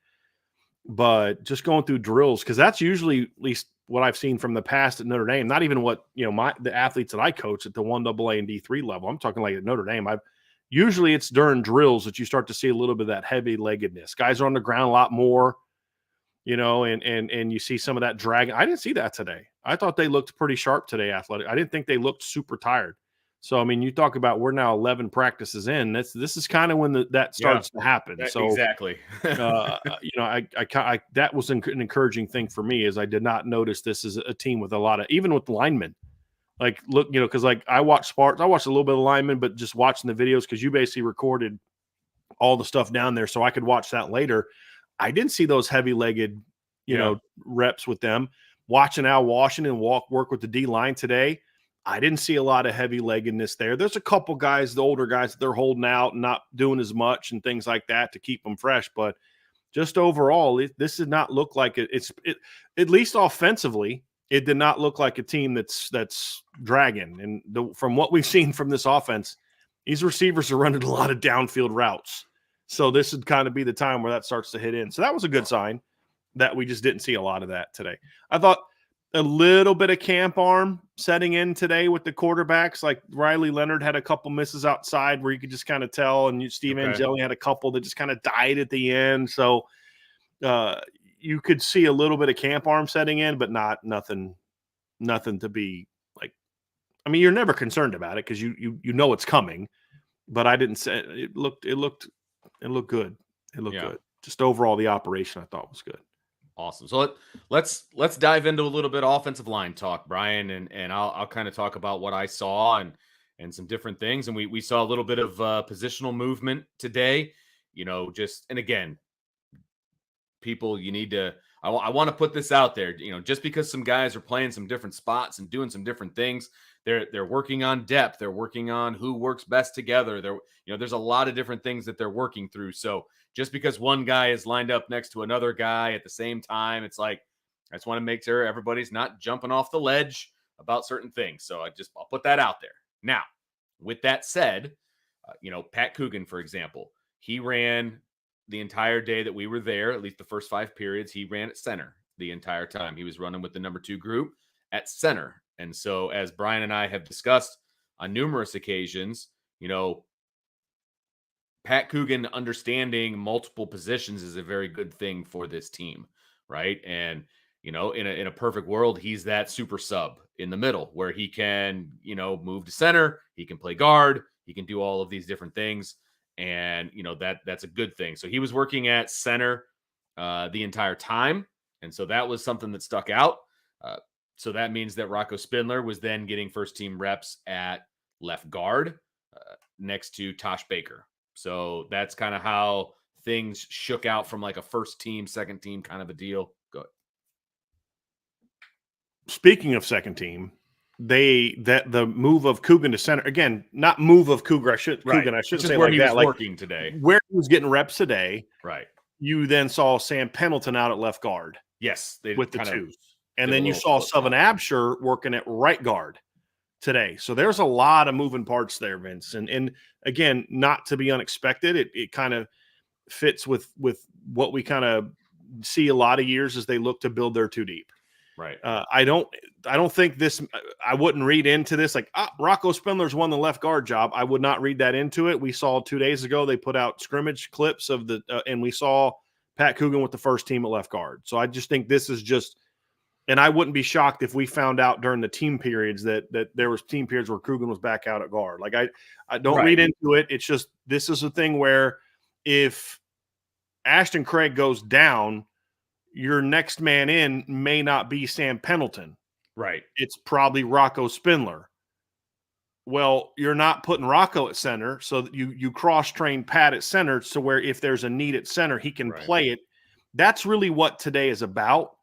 But just going through drills, because that's usually at least what I've seen from the past at Notre Dame, not even what, the athletes that I coach at the 1AA and D3 level. I'm talking like at Notre Dame. Usually it's during drills that you start to see a little bit of that heavy leggedness. Guys are on the ground a lot more, and you see some of that drag. I didn't see that today. I thought they looked pretty sharp today, athletic. I didn't think they looked super tired. So, I mean, you talk about we're now 11 practices in. This is kind of when that starts to happen. So exactly. That was an encouraging thing for me, is I did not notice this as a team with a lot of, even with linemen. Like, look, because like I watched Sparks, I watched a little bit of linemen, but just watching the videos, because you basically recorded all the stuff down there so I could watch that later. I didn't see those heavy-legged, reps with them. Watching Al Washington work with the D line today, I didn't see a lot of heavy-leggedness there. There's a couple guys, the older guys, that they're holding out and not doing as much and things like that to keep them fresh. But just overall, this did not look like it. At least offensively, it did not look like a team that's dragging. And from what we've seen from this offense, these receivers are running a lot of downfield routes. So this would kind of be the time where that starts to hit in. So that was a good sign that we just didn't see a lot of that today. I thought a little bit of camp arm setting in today with the quarterbacks. Like Riley Leonard had a couple misses outside where you could just kind of tell, and Steve Angeli had a couple that just kind of died at the end. So you could see a little bit of camp arm setting in, but nothing to be like. I mean, you're never concerned about it because you know it's coming. But I didn't say it looked good. It looked good. Just overall, the operation I thought was good. Awesome. So let's dive into a little bit of offensive line talk, Brian, and I'll kind of talk about what I saw and some different things. And we saw a little bit of positional movement today. And again, people, you need to. I want to put this out there. Just because some guys are playing some different spots and doing some different things, they're working on depth. They're working on who works best together. There's a lot of different things that they're working through. So just because one guy is lined up next to another guy at the same time, it's like, I just want to make sure everybody's not jumping off the ledge about certain things. So I'll put that out there. Now, with that said, Pat Coogan, for example, he ran the entire day that we were there, at least the first 5 periods, he ran at center the entire time. He was running with the number 2 group at center. And so as Brian and I have discussed on numerous occasions, Pat Coogan understanding multiple positions is a very good thing for this team, right? And, in a perfect world, he's that super sub in the middle where he can, move to center, he can play guard, he can do all of these different things. And, that's a good thing. So he was working at center the entire time. And so that was something that stuck out. So that means that Rocco Spindler was then getting first team reps at left guard next to Tosh Baker. So that's kind of how things shook out from like a first team, second team kind of a deal. Go ahead. Speaking of second team, the move of Coogan to center, again, not move of Cougar. I shouldn't say where like he that. Was working today. Where he was getting reps today. Right. You then saw Sam Pendleton out at left guard. Yes. With the twos. And then you saw Sullivan Absher working at right guard today. So there's a lot of moving parts there, Vince. And again, not to be unexpected, it kind of fits with what we kind of see a lot of years as they look to build their 2 deep. Right. I don't think this. I wouldn't read into this like Rocco Spindler's won the left guard job. I would not read that into it. We saw 2 days ago they put out scrimmage clips of and we saw Pat Coogan with the first team at left guard. So I just think this is just, and I wouldn't be shocked if we found out during the team periods that there was team periods where Coogan was back out at guard. Like I don't read into it. It's just, this is a thing where if Ashton Craig goes down, your next man in may not be Sam Pendleton. Right. It's probably Rocco Spindler. Well, you're not putting Rocco at center, so that you cross-train Pat at center, so where if there's a need at center, he can play it. That's really what today is about.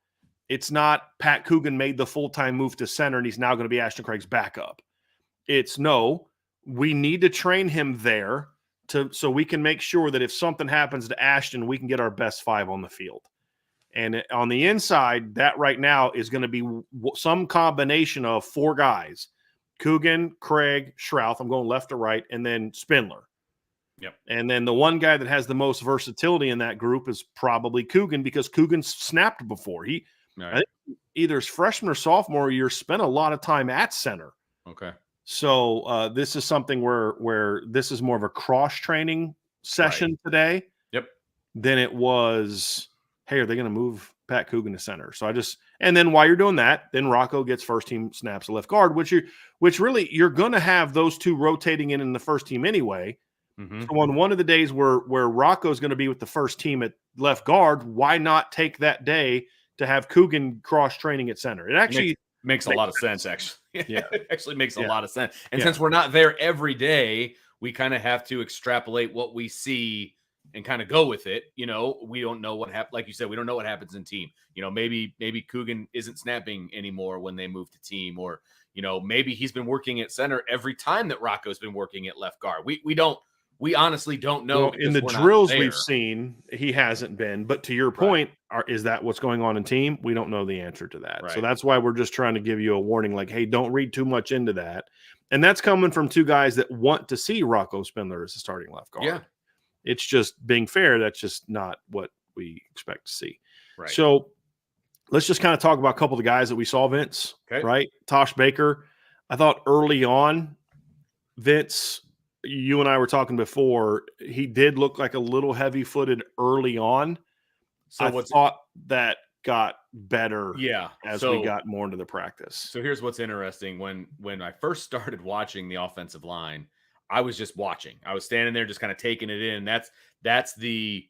It's not Pat Coogan made the full-time move to center and he's now going to be Ashton Craig's backup. It's no, we need to train him there so we can make sure that if something happens to Ashton, we can get our best 5 on the field. And on the inside, that right now is going to be some combination of 4 guys: Coogan, Craig, Shrouth. I'm going left to right, and then Spindler. Yep. And then the one guy that has the most versatility in that group is probably Coogan, because Coogan snapped before. I think either his freshman or sophomore year spent a lot of time at center. Okay. So this is something where this is more of a cross-training session today. Yep. Than it was, hey, are they going to move Pat Coogan to center? So and then while you're doing that, then Rocco gets first team snaps at left guard, which really you're going to have those 2 rotating in the first team anyway. Mm-hmm. So on one of the days where Rocco is going to be with the first team at left guard, why not take that day to have Coogan cross training at center? It actually makes a lot of sense, actually. Yeah. It actually makes a lot of sense. And since we're not there every day, we kind of have to extrapolate what we see and kind of go with it. You know, we don't know what happens. Like you said, we don't know what happens in team. You know, maybe Coogan isn't snapping anymore when they move to team, or, you know, maybe he's been working at center every time that Rocco's been working at left guard. We honestly don't know. Well, in the drills we've seen, he hasn't been. But to your point, is that what's going on in team? We don't know the answer to that. Right. So that's why we're just trying to give you a warning, like, hey, don't read too much into that. And that's coming from 2 guys that want to see Rocco Spindler as a starting left guard. Yeah. It's just being fair. That's just not what we expect to see. Right. So let's just kind of talk about a couple of the guys that we saw, Vince. Okay. Right. Tosh Baker. I thought early on, Vince, you and I were talking before, he did look like a little heavy-footed early on. So I thought that got better as we got more into the practice. So here's what's interesting. When I first started watching the offensive line, I was just watching. I was standing there just kind of taking it in. That's the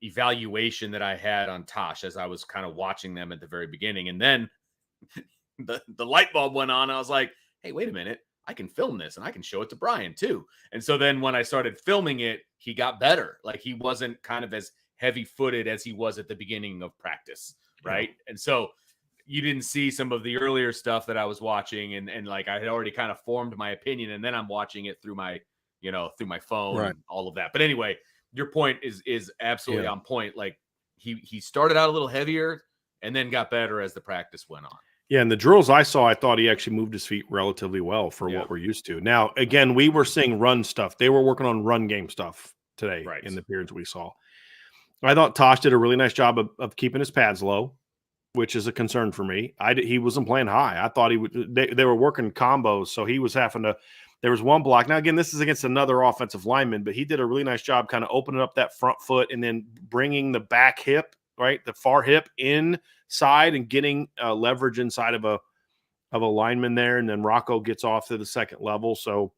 evaluation that I had on Tosh as I was kind of watching them at the very beginning. And then the light bulb went on. I was like, hey, wait a minute. I can film this and I can show it to Brian too. And so then when I started filming it, he got better. Like, he wasn't kind of as heavy footed as he was at the beginning of practice. Right. Yeah. And so you didn't see some of the earlier stuff that I was watching. And like, I had already kind of formed my opinion, and then I'm watching it through my phone and all of that. But anyway, your point is absolutely on point. Like, he started out a little heavier and then got better as the practice went on. Yeah, and the drills I saw, I thought he actually moved his feet relatively well for what we're used to. Now, again, we were seeing run stuff. They were working on run game stuff today in the periods we saw. I thought Tosh did a really nice job of keeping his pads low, which is a concern for me. He wasn't playing high. I thought they were working combos, so he was having to – there was one block. Now, again, this is against another offensive lineman, but he did a really nice job kind of opening up that front foot and then bringing the back hip, right, the far hip inside and getting leverage inside of a lineman there. And then Rocco gets off to the second level. So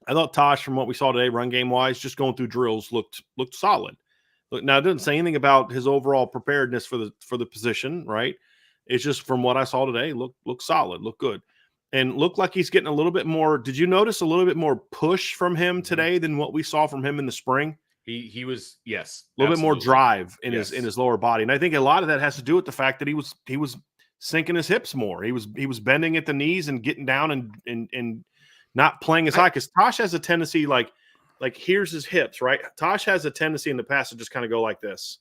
I thought Tosh, from what we saw today, run game wise, just going through drills, looked solid. Look, now it doesn't say anything about his overall preparedness for the position, right? It's just from what I saw today, looked solid, looked good, and looked like he's getting a little bit more. Did you notice a little bit more push from him today than what we saw from him in the spring? He was, yes, a little bit more drive in his lower body, and I think a lot of that has to do with the fact that he was sinking his hips more. He was bending at the knees and getting down and not playing as high, because Tosh has a tendency like here's his hips, right? Tosh has a tendency in the past to just kind of go like this,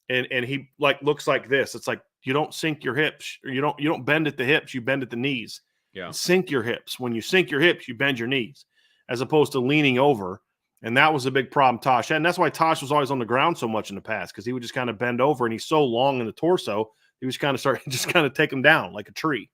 and he like looks like this. It's like, you don't sink your hips, or you don't bend at the hips, you bend at the knees. Yeah, sink your hips. When you sink your hips, you bend your knees, as opposed to leaning over. And that was a big problem Tosh had. And that's why Tosh was always on the ground so much in the past, because he would just kind of bend over, and he's so long in the torso, he was kind of take him down like a tree.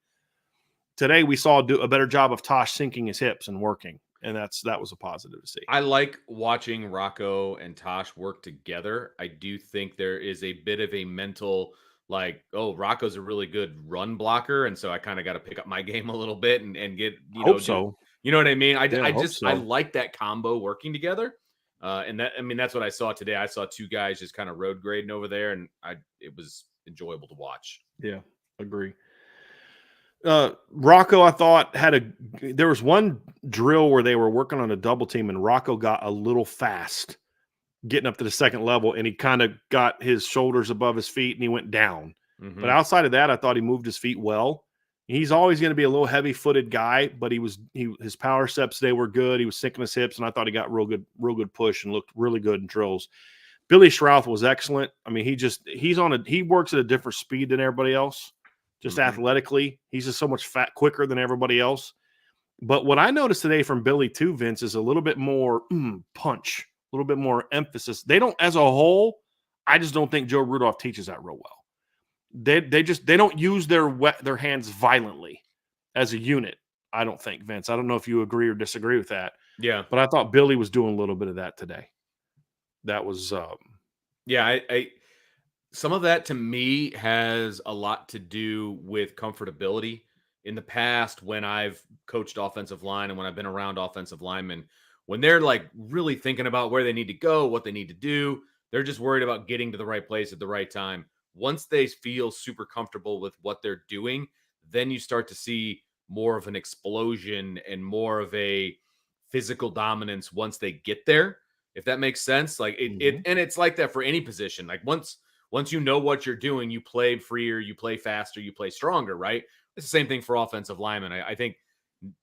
Today we saw a better job of Tosh sinking his hips and working. And that was a positive to see. I like watching Rocco and Tosh work together. I do think there is a bit of a mental like, oh, Rocco's a really good run blocker, and so I kind of got to pick up my game a little bit and get Hope do so. you know what I mean? Yeah, I hope just I so. like that combo working together. And that I mean that's what I saw today. I saw two guys just kind of road grading over there, and it was enjoyable to watch. Yeah, agree. Rocco, I thought there was one drill where they were working on a double team, and Rocco got a little fast getting up to the second level, and he kind of got his shoulders above his feet and he went down. But outside of that, I thought he moved his feet well. He's always going to be a little heavy-footed guy, but his power steps today were good. He was sinking his hips, and I thought he got real good push and looked really good in drills. Billy Schrouth was excellent. I mean, he works at a different speed than everybody else. Just athletically, he's just so much quicker than everybody else. But what I noticed today from Billy too, Vince, is a little bit more punch, a little bit more emphasis. They don't, as a whole, I just don't think Joe Rudolph teaches that real well. They don't use their hands violently as a unit. I don't think, Vince. I don't know if you agree or disagree with that. Yeah, but I thought Billy was doing a little bit of that today. That was yeah. I some of that to me has a lot to do with comfortability. In the past, when I've coached offensive line and when I've been around offensive linemen, when they're like really thinking about where they need to go, what they need to do, they're just worried about getting to the right place at the right time. Once they feel super comfortable with what they're doing, then you start to see more of an explosion and more of a physical dominance once they get there, if that makes sense. Like and it's like that for any position. Like once you know what you're doing, you play freer, you play faster, you play stronger, right? It's the same thing for offensive linemen. I think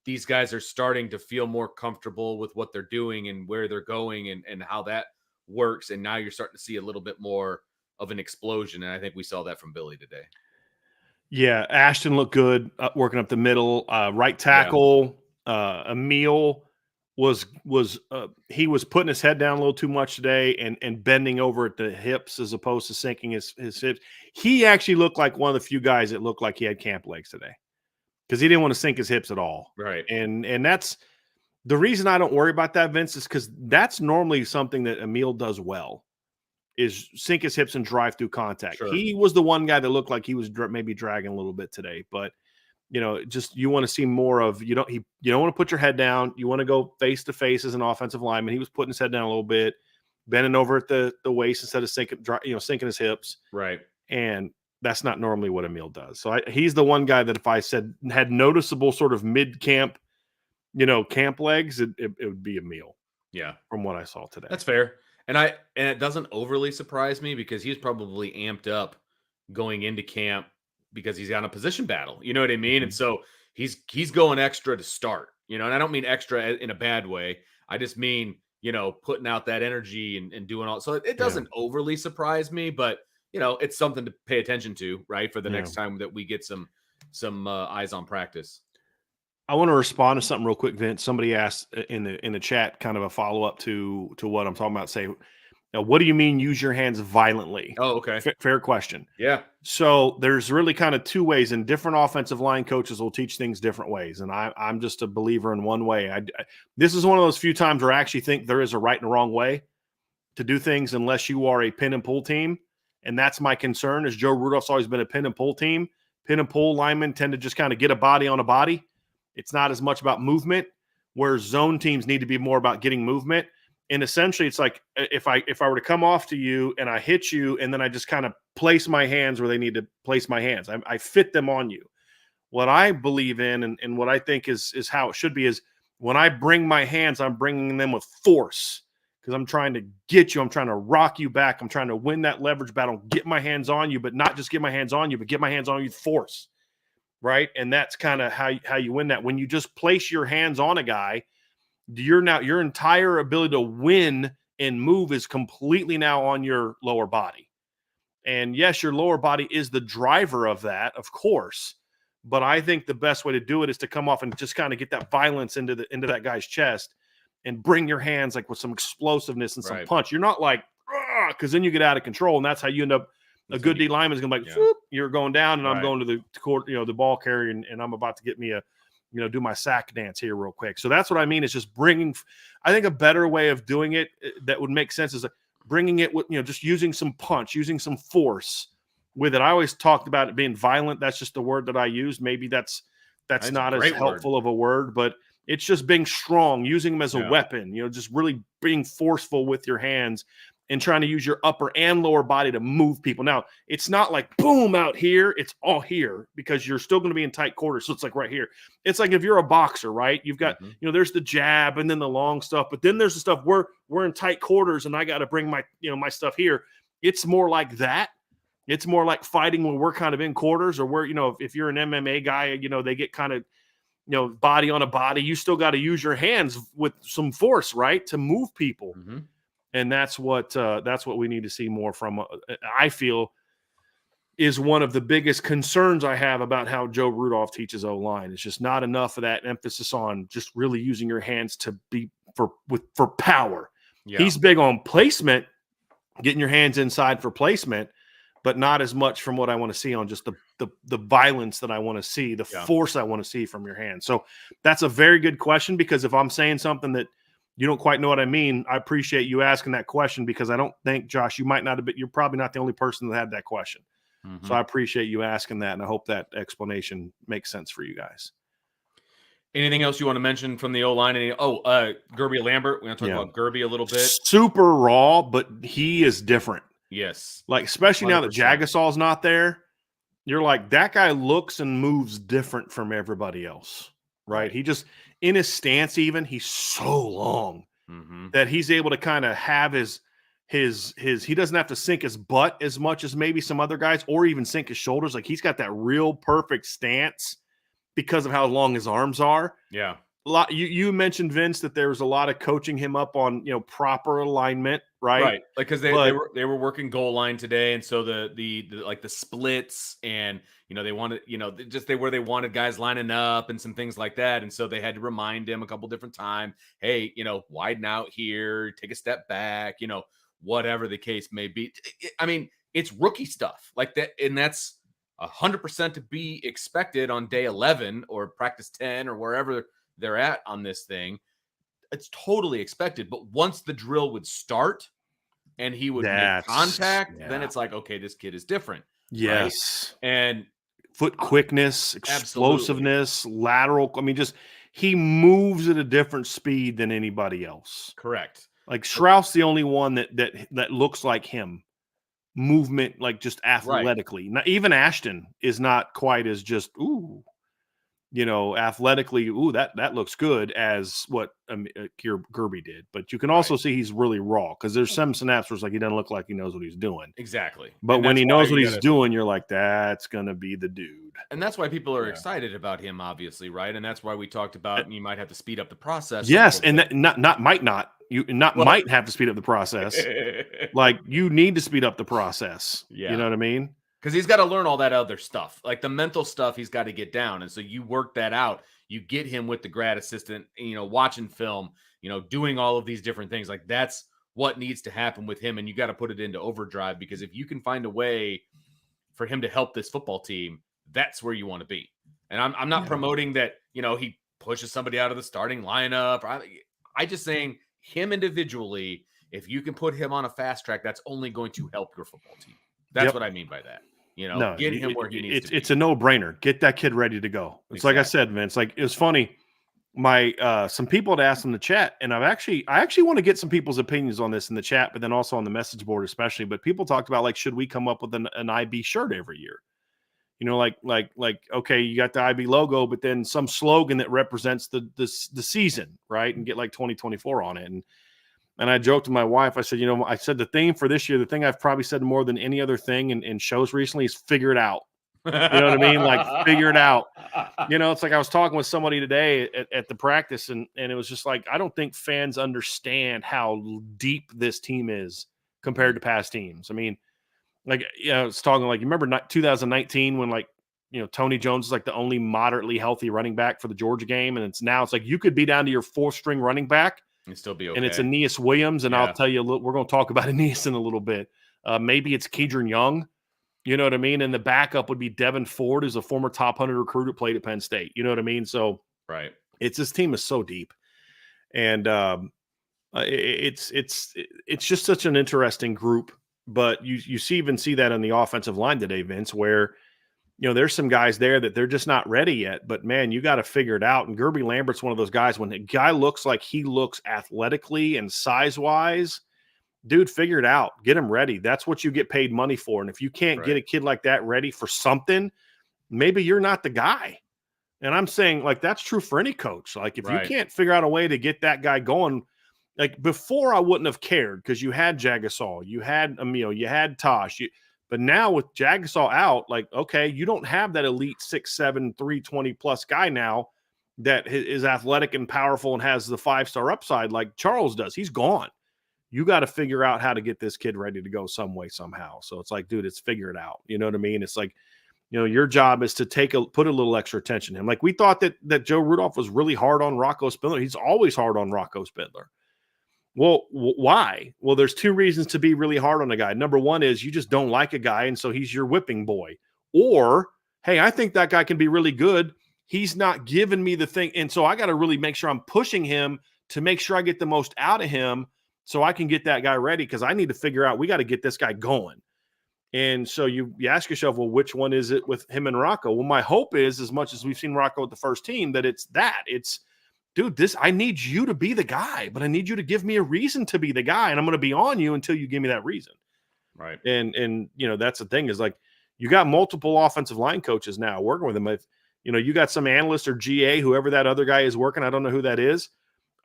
these guys are starting to feel more comfortable with what they're doing and where they're going and how that works. And now you're starting to see a little bit more of an explosion. And I think we saw that from Billy today. Yeah, Ashton looked good working up the middle. Right tackle, Emil he was putting his head down a little too much today and bending over at the hips as opposed to sinking his hips. He actually looked like one of the few guys that looked like he had camp legs today because he didn't want to sink his hips at all. Right. And that's the reason I don't worry about that, Vince, is because that's normally something that Emil does well, is sink his hips and drive through contact. Sure. He was the one guy that looked like he was maybe dragging a little bit today, but just you want to see more of you don't want to put your head down. You want to go face to face as an offensive lineman. He was putting his head down a little bit, bending over at the waist instead of sinking his hips. Right. And that's not normally what Emil does. So he's the one guy that if I said had noticeable sort of mid camp, camp legs, it would be Emil. Yeah. From what I saw today. That's fair. And it doesn't overly surprise me because he's probably amped up going into camp because he's on a position battle. You know what I mean? And so he's going extra to start, and I don't mean extra in a bad way. I just mean, putting out that energy and doing all. So it doesn't overly surprise me, but it's something to pay attention to, right? For the next time that we get some eyes on practice. I want to respond to something real quick, Vince. Somebody asked in the chat, kind of a follow up to what I'm talking about. Say, what do you mean use your hands violently? Oh, okay. Fair question. Yeah. So there's really kind of two ways, and different offensive line coaches will teach things different ways. And I'm just a believer in one way. This is one of those few times where I actually think there is a right and a wrong way to do things unless you are a pin and pull team. And that's my concern, is Joe Rudolph's always been a pin and pull team. Pin and pull linemen tend to just kind of get a body on a body. It's not as much about movement, where zone teams need to be more about getting movement. And essentially, it's like if I were to come off to you and I hit you and then I just kind of place my hands where they need to place my hands, I fit them on you. What I believe in and what I think is how it should be is when I bring my hands, I'm bringing them with force because I'm trying to get you. I'm trying to rock you back. I'm trying to win that leverage battle, get my hands on you, but not just get my hands on you, but get my hands on you with force. Right. And that's kind of how you win that. When you just place your hands on a guy, your entire ability to win and move is completely now on your lower body. And yes, your lower body is the driver of that, of course. But I think the best way to do it is to come off and just kind of get that violence into that guy's chest and bring your hands like with some explosiveness and some punch. You're not like, because then you get out of control. And that's how you end up. A good D lineman is going to be like, you're going down and I'm going to the court, the ball carrier, and I'm about to get me do my sack dance here real quick. So that's what I mean. Is just bringing, I think a better way of doing it that would make sense is like bringing it with, just using some punch, using some force with it. I always talked about it being violent. That's just the word that I use. Maybe that's not as helpful of a word, but it's just being strong, using them as a weapon, just really being forceful with your hands and trying to use your upper and lower body to move people. Now, it's not like boom out here. It's all here because you're still going to be in tight quarters. So it's like right here. It's like if you're a boxer, right? You've got, there's the jab and then the long stuff, but then there's the stuff where we're in tight quarters and I got to bring my, my stuff here. It's more like that. It's more like fighting when we're kind of in quarters, or where, if you're an MMA guy, they get kind of, body on a body. You still got to use your hands with some force, right, to move people. Mm-hmm. And that's what we need to see more from. I feel is one of the biggest concerns I have about how Joe Rudolph teaches O-line. It's just not enough of that emphasis on just really using your hands to be for power. Yeah. He's big on placement, getting your hands inside for placement, but not as much from what I want to see on just the violence that I want to see, the force I want to see from your hands. So that's a very good question, because if I'm saying something that you don't quite know what I mean, I appreciate you asking that question, because I don't think, Josh, you're probably not the only person that had that question. Mm-hmm. So I appreciate you asking that, and I hope that explanation makes sense for you guys. Anything else you want to mention from the O-line? Gerby Lambert. We're going to talk about Gerby a little bit. Super raw, but he is different. Yes. Like, especially 100%. Now that Jagasal's not there, you're like, that guy looks and moves different from everybody else, right? He just, in his stance even, he's so long that he's able to kind of have his he doesn't have to sink his butt as much as maybe some other guys, or even sink his shoulders. Like, he's got that real perfect stance because of how long his arms are. Yeah. You mentioned, Vince, that there was a lot of coaching him up on, proper alignment, right? Right. Like, because they were working goal line today, and so the like the splits, and they wanted, where they wanted guys lining up and some things like that, and so they had to remind him a couple different times, hey, widen out here, take a step back, whatever the case may be. I mean, it's rookie stuff like that, and that's 100% to be expected on day 11 or practice 10 or wherever they're at on this thing. It's totally expected. But once the drill would start and he would make contact, then it's like, okay, this kid is different. Yes. Right? And foot quickness, explosiveness, lateral. I mean, just he moves at a different speed than anybody else. Correct. Like, Strauss, the only one that looks like him. Movement, like, just athletically. Right. Not even Ashton is not quite as just athletically, that looks good as what Gerby did. But you can also see he's really raw, because there's some snaps where it's like he doesn't look like he knows what he's doing. Exactly. But when he knows what he's doing, you're like, that's going to be the dude. And that's why people are excited about him, obviously, right? And that's why we talked about you might have to speed up the process. Yes, and might have to speed up the process. Like, you need to speed up the process. Yeah. You know what I mean? Because he's got to learn all that other stuff, like the mental stuff he's got to get down. And so you work that out. You get him with the grad assistant, watching film, doing all of these different things. Like, that's what needs to happen with him. And you got to put it into overdrive, because if you can find a way for him to help this football team, that's where you want to be. And I'm not promoting that, he pushes somebody out of the starting lineup. I just saying him individually, if you can put him on a fast track, that's only going to help your football team. That's what I mean by that. Get him where he needs to be. It's a no-brainer. Get that kid ready to go. It's exactly. Like I said, Vince, like, it was funny. Some people had asked in the chat, and I actually want to get some people's opinions on this in the chat, but then also on the message board especially. But people talked about, like, should we come up with an IB shirt every year? Okay, you got the IB logo, but then some slogan that represents the season, right? And get like 2024 on it. And I joked to my wife, I said, I said the theme for this year, the thing I've probably said more than any other thing in shows recently is figure it out. You know what I mean? Like, figure it out. It's like I was talking with somebody today at the practice, and it was just like, I don't think fans understand how deep this team is compared to past teams. I mean, like, it's talking like, you remember 2019 when, like, Tony Jones is like the only moderately healthy running back for the Georgia game. And it's like you could be down to your fourth string running back and still be okay. And it's Aeneas Williams. And I'll tell you, we're going to talk about Aeneas in a little bit. Maybe it's Kedron Young. You know what I mean? And the backup would be Devin Ford, who's a former top 100 recruit who played at Penn State. You know what I mean? So Right. This team is so deep, and it's just such an interesting group. But you even see that on the offensive line today, Vince, where there's some guys there that they're just not ready yet. But man, you got to figure it out. And Gerby Lambert's one of those guys. When a guy looks like he looks athletically and size wise, dude, figure it out. Get him ready. That's what you get paid money for. And if you can't get a kid like that ready for something, maybe you're not the guy. And I'm saying, like, that's true for any coach. Like, if you can't figure out a way to get that guy going, like before I wouldn't have cared because you had Jagasol, you had Emil, you had Tosh. But now with Jagasol out, like, okay, you don't have that elite 6'7", 320+ guy now that is athletic and powerful and has the 5-star upside like Charles does. He's gone. You got to figure out how to get this kid ready to go some way, somehow. So it's like, dude, it's figure it out. You know what I mean? It's like, your job is to put a little extra attention in him. Like we thought that Joe Rudolph was really hard on Rocco Spindler. He's always hard on Rocco Spindler. Well, why? Well, there's two reasons to be really hard on a guy. Number one is you just don't like a guy, and so he's your whipping boy. Or, hey, I think that guy can be really good. He's not giving me the thing, and so I got to really make sure I'm pushing him to make sure I get the most out of him so I can get that guy ready because I need to figure out we got to get this guy going. And so you ask yourself, well, which one is it with him and Rocco? Well, my hope is, as much as we've seen Rocco with the first team, that it's, dude, I need you to be the guy, but I need you to give me a reason to be the guy. And I'm going to be on you until you give me that reason. Right. And that's the thing is like, you got multiple offensive line coaches now working with them. If, you got some analyst or GA, whoever that other guy is working, I don't know who that is.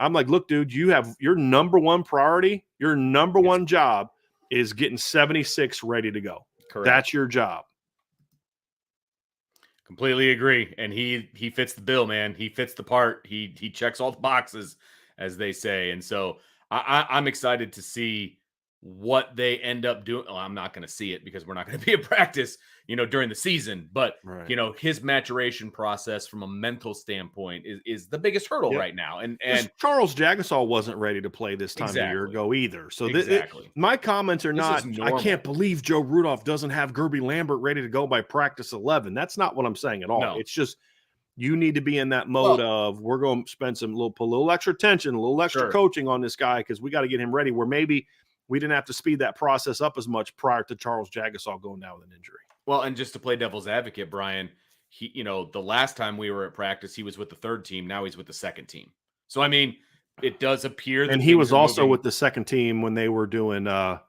I'm like, look, dude, you have your number one priority, your number one job is getting 76 ready to go. Correct. That's your job. Completely agree. And he fits the bill, man. He fits the part. He checks all the boxes, as they say. And so I'm excited to see what they end up doing. Well, I'm not going to see it because we're not going to be at practice, during the season. But, his maturation process from a mental standpoint is the biggest hurdle right now. And Charles Jagasol wasn't ready to play this time a year ago either. So my comments are not, I can't believe Joe Rudolph doesn't have Gerby Lambert ready to go by practice 11. That's not what I'm saying at all. No. It's just, you need to be in that mode of we're going to spend put a little extra attention, a little extra coaching on this guy because we got to get him ready where maybe we didn't have to speed that process up as much prior to Charles Jagasol going down with an injury. Well, and just to play devil's advocate, Brian, he, the last time we were at practice, he was with the third team. Now he's with the second team. So, I mean, it does appear that and he was also with the second team when they were doing at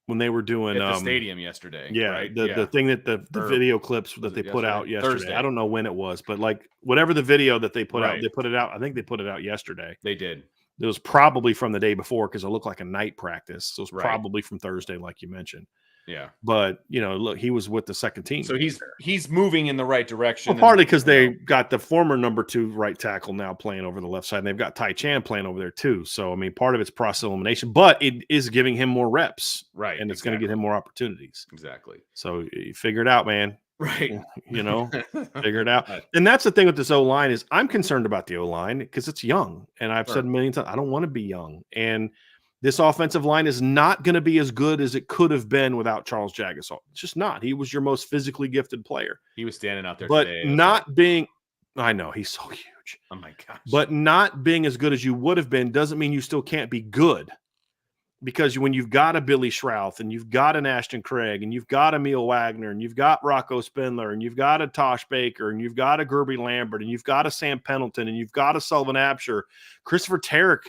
the stadium yesterday. Yeah, right? The thing that the video clips that they put out yesterday. Thursday. I don't know when it was, but like whatever the video that they put out, they put it out. I think they put it out yesterday. They did. It was probably from the day before because it looked like a night practice. So it was probably from Thursday, like you mentioned. Yeah. But, look, he was with the second team. So he's moving in the right direction. Well, partly because they got the former number 2 right tackle now playing over the left side, and they've got Tai Chan playing over there too. So, I mean, part of it's process elimination, but it is giving him more reps. Right. And it's going to get him more opportunities. Exactly. So you figure it out, man. Right. Figure it out. And that's the thing with this O-line is I'm concerned about the O-line because it's young. And I've said a million times, I don't want to be young. And this offensive line is not going to be as good as it could have been without Charles Jagasol. It's just not. He was your most physically gifted player. He was standing out there but today. Not being – I know, he's so huge. Oh, my gosh. But not being as good as you would have been doesn't mean you still can't be good. Because when you've got a Billy Schrouth and you've got an Ashton Craig and you've got Emil Wagner and you've got Rocco Spindler and you've got a Tosh Baker and you've got a Gerby Lambert and you've got a Sam Pendleton and you've got a Sullivan Absher, Christopher Tarrick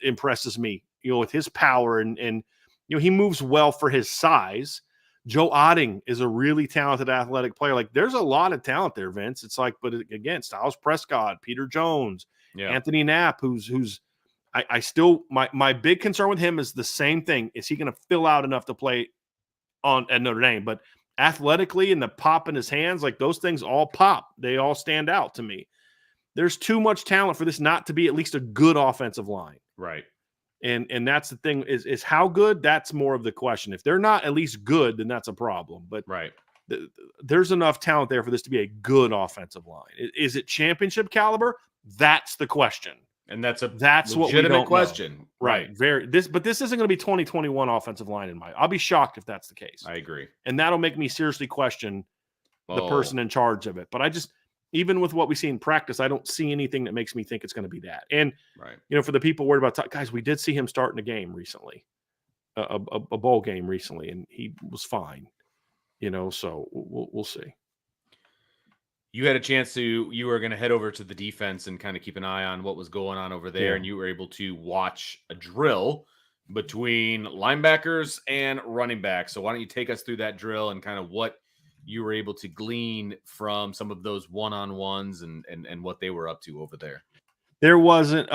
impresses me, with his power and he moves well for his size. Joe Otting is a really talented athletic player. Like there's a lot of talent there, Vince. It's like, but again, Styles Prescott, Peter Jones, Anthony Knapp, who's I still my big concern with him is the same thing. Is he going to fill out enough to play at Notre Dame? But athletically and the pop in his hands, like those things all pop. They all stand out to me. There's too much talent for this not to be at least a good offensive line. Right. And that's the thing is how good? That's more of the question. If they're not at least good, then that's a problem. But there's enough talent there for this to be a good offensive line. Is it championship caliber? That's the question. And that's what we don't question. Know. Right. But this isn't going to be 2021 offensive line I'll be shocked if that's the case. I agree. And that'll make me seriously question the person in charge of it. But I just, even with what we see in practice, I don't see anything that makes me think it's going to be that. And, Right. for the people worried about guys, we did see him start in a game recently, a bowl game recently, and he was fine, so we'll see. You had a chance you were going to head over to the defense and kind of keep an eye on what was going on over there. Yeah. And you were able to watch a drill between linebackers and running backs. So why don't you take us through that drill and kind of what you were able to glean from some of those one-on-ones and what they were up to over there? There wasn't,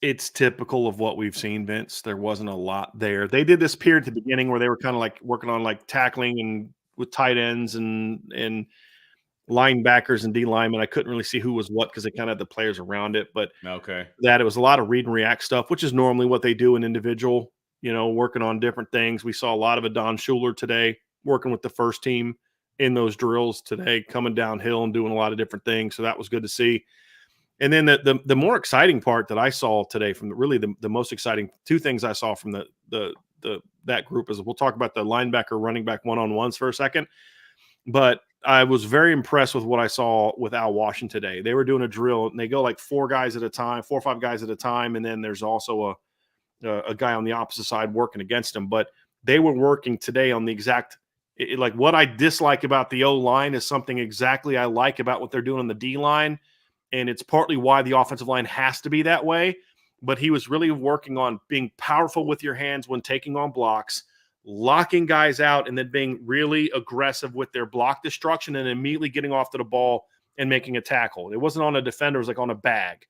it's typical of what we've seen, Vince. There wasn't a lot there. They did this period at the beginning where they were kind of like working on like tackling and with tight ends and linebackers and D linemen. I couldn't really see who was what because they kind of had the players around it. But okay, that it was a lot of read and react stuff, which is normally what they do in individual, working on different things. We saw a lot of Adon Schuler today working with the first team in those drills today, coming downhill and doing a lot of different things. So that was good to see. And then the more exciting part that I saw today from the most exciting two things I saw from that group is we'll talk about the linebacker running back one-on-ones for a second. But I was very impressed with what I saw with Al Washington today. They were doing a drill and they go like 4 or 5 guys at a time. And then there's also a guy on the opposite side working against him. But they were working today on the exact like what I dislike about the O-line is something exactly I like about what they're doing on the D-line. And it's partly why the offensive line has to be that way. But he was really working on being powerful with your hands when taking on blocks, locking guys out, and then being really aggressive with their block destruction and immediately getting off to the ball and making a tackle. It wasn't on a defender. It was like on a bag.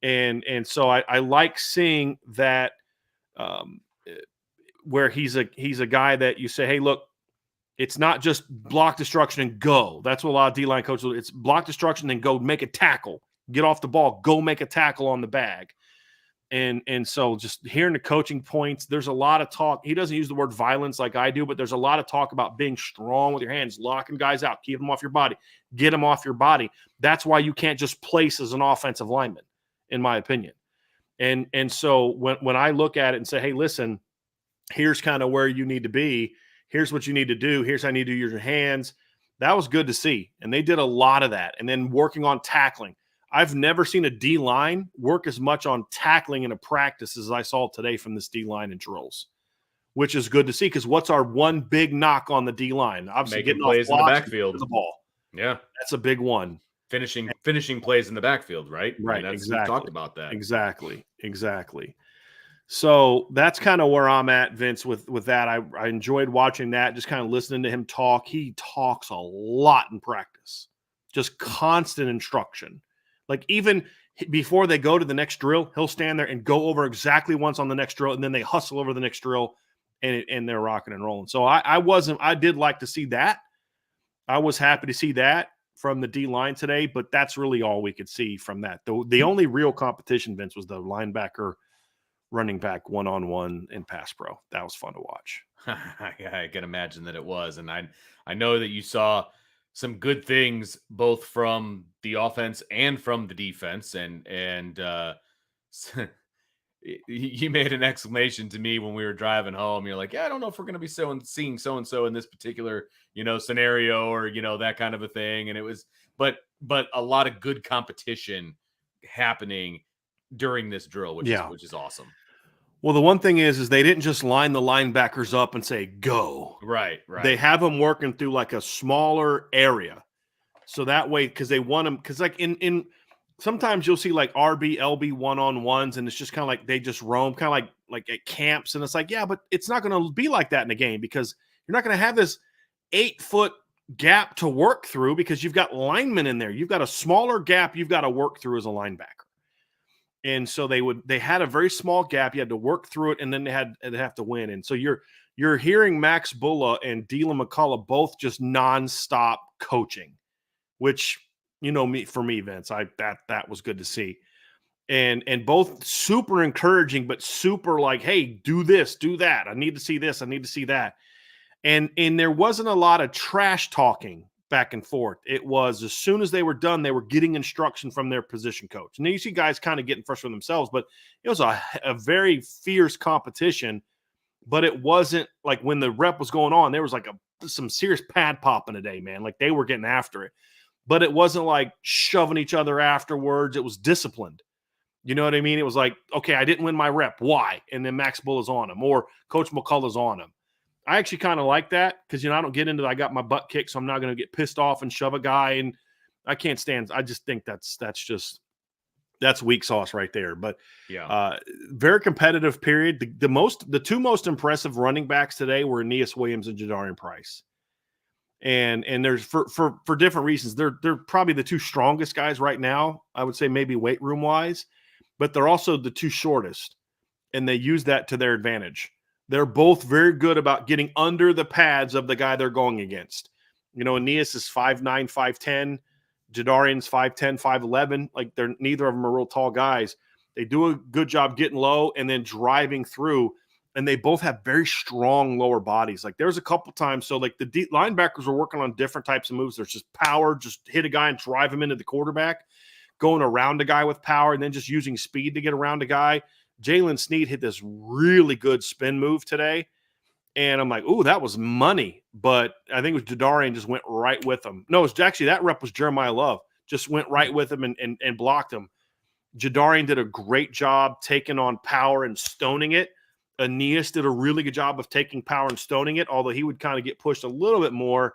And so I like seeing that where he's a guy that you say, hey, look, it's not just block destruction and go. That's what a lot of D-line coaches do. It's block destruction and go make a tackle. Get off the ball. Go make a tackle on the bag. And so just hearing the coaching points, there's a lot of talk. He doesn't use the word violence like I do, but there's a lot of talk about being strong with your hands, locking guys out, keep them off your body, get them off your body. That's why you can't just place as an offensive lineman, in my opinion. And so when I look at it and say, hey, listen, here's kind of where you need to be. Here's what you need to do. Here's how you need to use your hands. That was good to see. And they did a lot of that. And then working on tackling. I've never seen a D-line work as much on tackling in a practice as I saw today from this D-line in drills, which is good to see because what's our one big knock on the D-line? Obviously, making plays in the backfield. The ball. Yeah. That's a big one. Finishing plays in the backfield, right? Right, exactly. We talked about that. Exactly. So that's kind of where I'm at, Vince, with that. I enjoyed watching that, just kind of listening to him talk. He talks a lot in practice, just constant instruction. Like even before they go to the next drill, he'll stand there and go over exactly once on the next drill, and then they hustle over the next drill, and they're rocking and rolling. So I did like to see that. I was happy to see that from the D-line today, but that's really all we could see from that. The only real competition, Vince, was the linebacker running back one-on-one in pass pro. That was fun to watch. I can imagine that it was. And I know that you saw some good things both from the offense and from the defense. And you made an exclamation to me when we were driving home. You're like, yeah, I don't know if we're going to be seeing so-and-so in this particular, scenario or, that kind of a thing. And it was, but a lot of good competition happening during this drill, which is awesome. Well, the one thing is they didn't just line the linebackers up and say, go. Right. They have them working through like a smaller area. So that way, because they want them, because like in sometimes you'll see like RB, LB one-on-ones, and it's just kind of like they just roam, kind of like at camps. And it's like, yeah, but it's not going to be like that in a game because you're not going to have this 8-foot gap to work through because you've got linemen in there. You've got a smaller gap you've got to work through as a linebacker. And so they had a very small gap. You had to work through it, and then they have to win. And so you're hearing Max Bulla and Dylan McCullough both just nonstop coaching, which for me, Vince, that was good to see, and both super encouraging, but super like, hey, do this, do that. I need to see this. I need to see that. And there wasn't a lot of trash talking back and forth. It was as soon as they were done, they were getting instruction from their position coach. And then you see guys kind of getting frustrated with themselves, but it was a very fierce competition but it wasn't like when the rep was going on, there was like some serious pad popping today, man. Like they were getting after it, but it wasn't like shoving each other afterwards. It was disciplined. You know what I mean? It was like, okay, I didn't win my rep. Why? And then Max Bull is on him or Coach McCullough's on him. I actually kind of like that because, I don't get into I got my butt kicked, so I'm not going to get pissed off and shove a guy. And I can't stand. I just think that's weak sauce right there. But very competitive period. The two most impressive running backs today were Aeneas Williams and Jadarian Price. And there's for different reasons. They're probably the two strongest guys right now. I would say maybe weight room wise, but they're also the two shortest, and they use that to their advantage. They're both very good about getting under the pads of the guy they're going against. Aeneas is 5'9", 5'10". Jadarian's 5'10", 5'11". Like neither of them are real tall guys. They do a good job getting low and then driving through. And they both have very strong lower bodies. Like there's a couple times. So like the deep linebackers are working on different types of moves. There's just power, just hit a guy and drive him into the quarterback, going around a guy with power, and then just using speed to get around a guy. Jalen Snead hit this really good spin move today. And I'm like, ooh, that was money. But I think it was Jadarian just went right with him. No, it was actually that rep was Jeremiah Love. Just went right with him and blocked him. Jadarian did a great job taking on power and stoning it. Aeneas did a really good job of taking power and stoning it, although he would kind of get pushed a little bit more.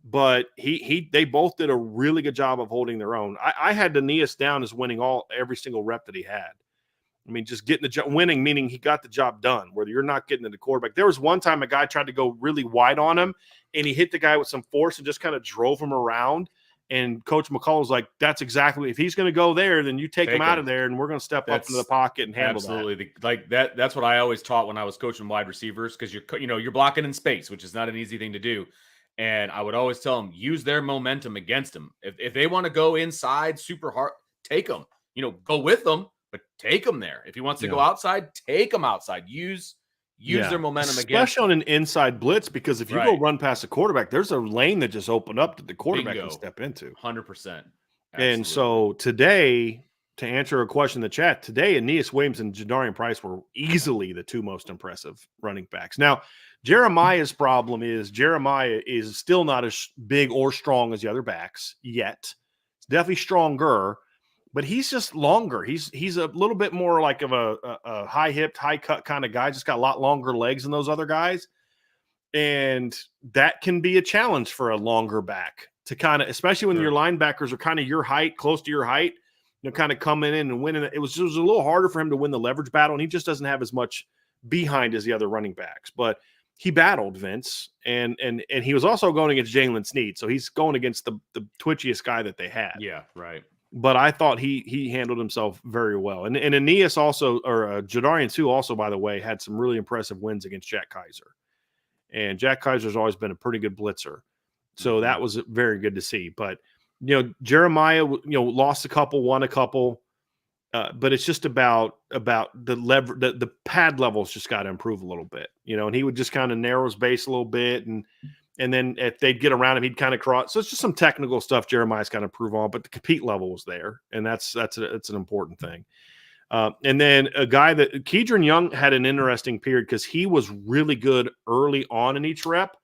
But they both did a really good job of holding their own. I had Aeneas down as winning every single rep that he had. I mean, just getting the job, winning, meaning he got the job done, whether you're not getting to the quarterback. There was one time a guy tried to go really wide on him, and he hit the guy with some force and just kind of drove him around. And Coach McCall was like, that's exactly, if he's going to go there, then you take him out of there, and we're going to step up into the pocket and handle that. That's what I always taught when I was coaching wide receivers, because you're blocking in space, which is not an easy thing to do. And I would always tell them, use their momentum against them. If they want to go inside super hard, take them. Go with them, but take them there. If he wants to go outside, take them outside. Use their momentum especially against on an inside blitz, because if you go run past a quarterback, there's a lane that just opened up that the quarterback can step into. 100%. And so today, to answer a question in the chat, today Aeneas Williams and Jadarian Price were easily the two most impressive running backs. Now, Jeremiah's problem is Jeremiah is still not as big or strong as the other backs yet. It's definitely stronger, but he's just longer. He's a little bit more like of a high-hipped, high-cut kind of guy, just got a lot longer legs than those other guys. And that can be a challenge for a longer back to kind of, especially when your linebackers are kind of your height, close to your height, kind of coming in and winning. It was a little harder for him to win the leverage battle, and he just doesn't have as much behind as the other running backs. But he battled Vince, and he was also going against Jalen Snead, so he's going against the twitchiest guy that they had. Yeah, right. But I thought he handled himself very well. And Aeneas also, or Jadarian too, also, by the way, had some really impressive wins against Jack Kaiser. And Jack Kaiser's always been a pretty good blitzer. So that was very good to see. But, Jeremiah, lost a couple, won a couple. But it's just about the pad levels just got to improve a little bit, and he would just kind of narrow his base a little bit. And then if they'd get around him, he'd kind of cross. So it's just some technical stuff Jeremiah's got to improve on, but the compete level was there. And that's an important thing. And then a guy that Keydron Young had an interesting period because he was really good early on in each rep,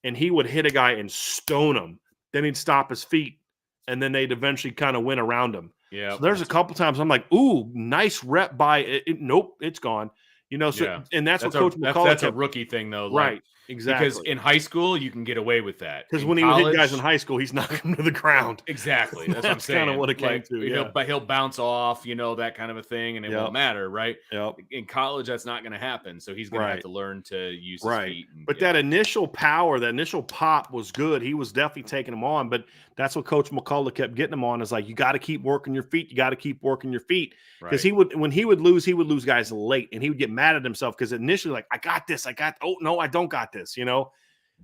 and he would hit a guy and stone him. Then he'd stop his feet, and then they'd eventually kind of win around him. Yeah. So there's a couple times I'm like, ooh, nice rep by it. Nope, it's gone. And that's what Coach McCullough. That's a rookie thing, though. Right. Exactly. Because in high school, you can get away with that. Because when he would hit guys in high school, he's knocking them to the ground. Exactly. That's what I'm saying. Kind of what it came to. Yeah. He'll bounce off, that kind of a thing, and it won't matter, right? Yep. In college, that's not going to happen. So he's going to have to learn to use his feet. But that initial power, that initial pop was good. He was definitely taking him on. But that's what Coach McCullough kept getting him on, is like, you got to keep working your feet. You got to keep working your feet. Because when he would lose guys late, and he would get mad at himself because initially, like, I got this. Oh, no, I don't got this,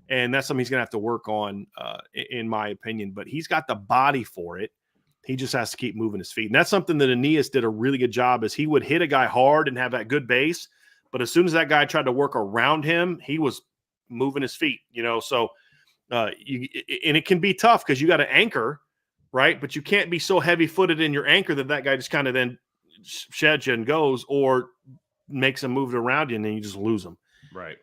And that's something he's going to have to work on, in my opinion. But he's got the body for it. He just has to keep moving his feet. And that's something that Aeneas did a really good job, is he would hit a guy hard and have that good base. But as soon as that guy tried to work around him, he was moving his feet, So, and it can be tough because you got to anchor, right? But you can't be so heavy-footed in your anchor that guy just kind of then sheds you and goes, or makes him move around you and then you just lose him. Right.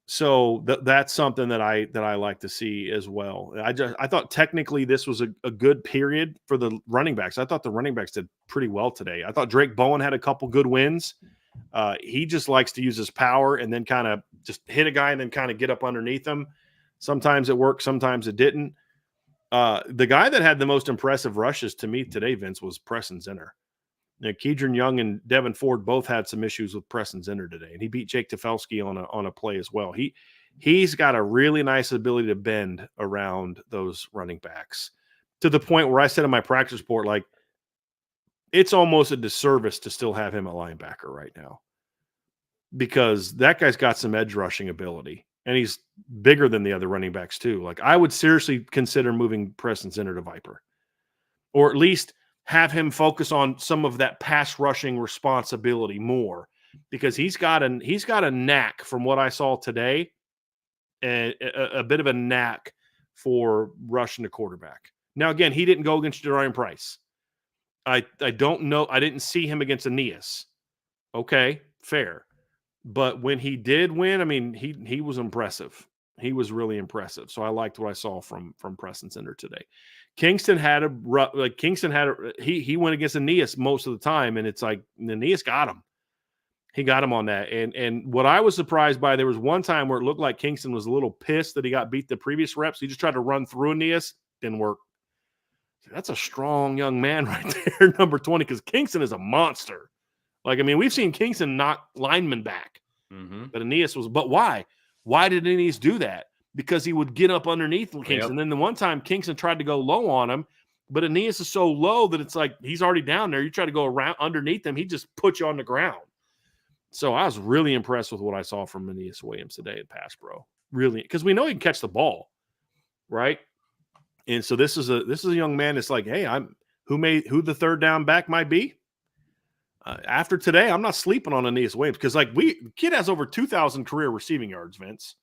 So that's something that I like to see as well. I thought technically this was a good period for the running backs. I thought the running backs did pretty well today. I thought Drake Bowen had a couple good wins. He just likes to use his power and then kind of just hit a guy and then kind of get up underneath him. Sometimes it worked, sometimes it didn't. The guy that had the most impressive rushes to me today, Vince, was Preston Zinner. Keedron Young and Devin Ford both had some issues with Preston Zinner today, and he beat Jake Tefelsky on a play as well. He's got a really nice ability to bend around those running backs to the point where I said in my practice report, like, it's almost a disservice to still have him at linebacker right now because that guy's got some edge rushing ability, and he's bigger than the other running backs too. Like, I would seriously consider moving Preston Zinner to Viper, or at least have him focus on some of that pass rushing responsibility more, because he's got a knack from what I saw today, and a bit of a knack for rushing the quarterback. Now, again, he didn't go against Jadarian Price. I don't know. I didn't see him against Aeneas. Okay, fair. But when he did win, I mean, he was impressive. He was really impressive. So I liked what I saw from Preston Center today. Kingston had he went against Aeneas most of the time, and it's like Aeneas got him. He got him on that. And what I was surprised by, there was one time where it looked like Kingston was a little pissed that he got beat the previous reps. He just tried to run through Aeneas. Didn't work. That's a strong young man right there, number 20, because Kingston is a monster. Like, I mean, we've seen Kingston knock linemen back. But Aeneas was – but why? Why did Aeneas do that? Because he would get up underneath Kingston. Yep. And then the one time Kingston tried to go low on him, but Aeneas is so low that it's like he's already down there. You try to go around underneath him, he just puts you on the ground. So I was really impressed with what I saw from Aeneas Williams today at Pass Pro. Really, because we know he can catch the ball, right? And so this is a young man that's like, hey, who the third down back might be. After today, I'm not sleeping on Aeneas Williams, because kid has over 2,000 career receiving yards, Vince.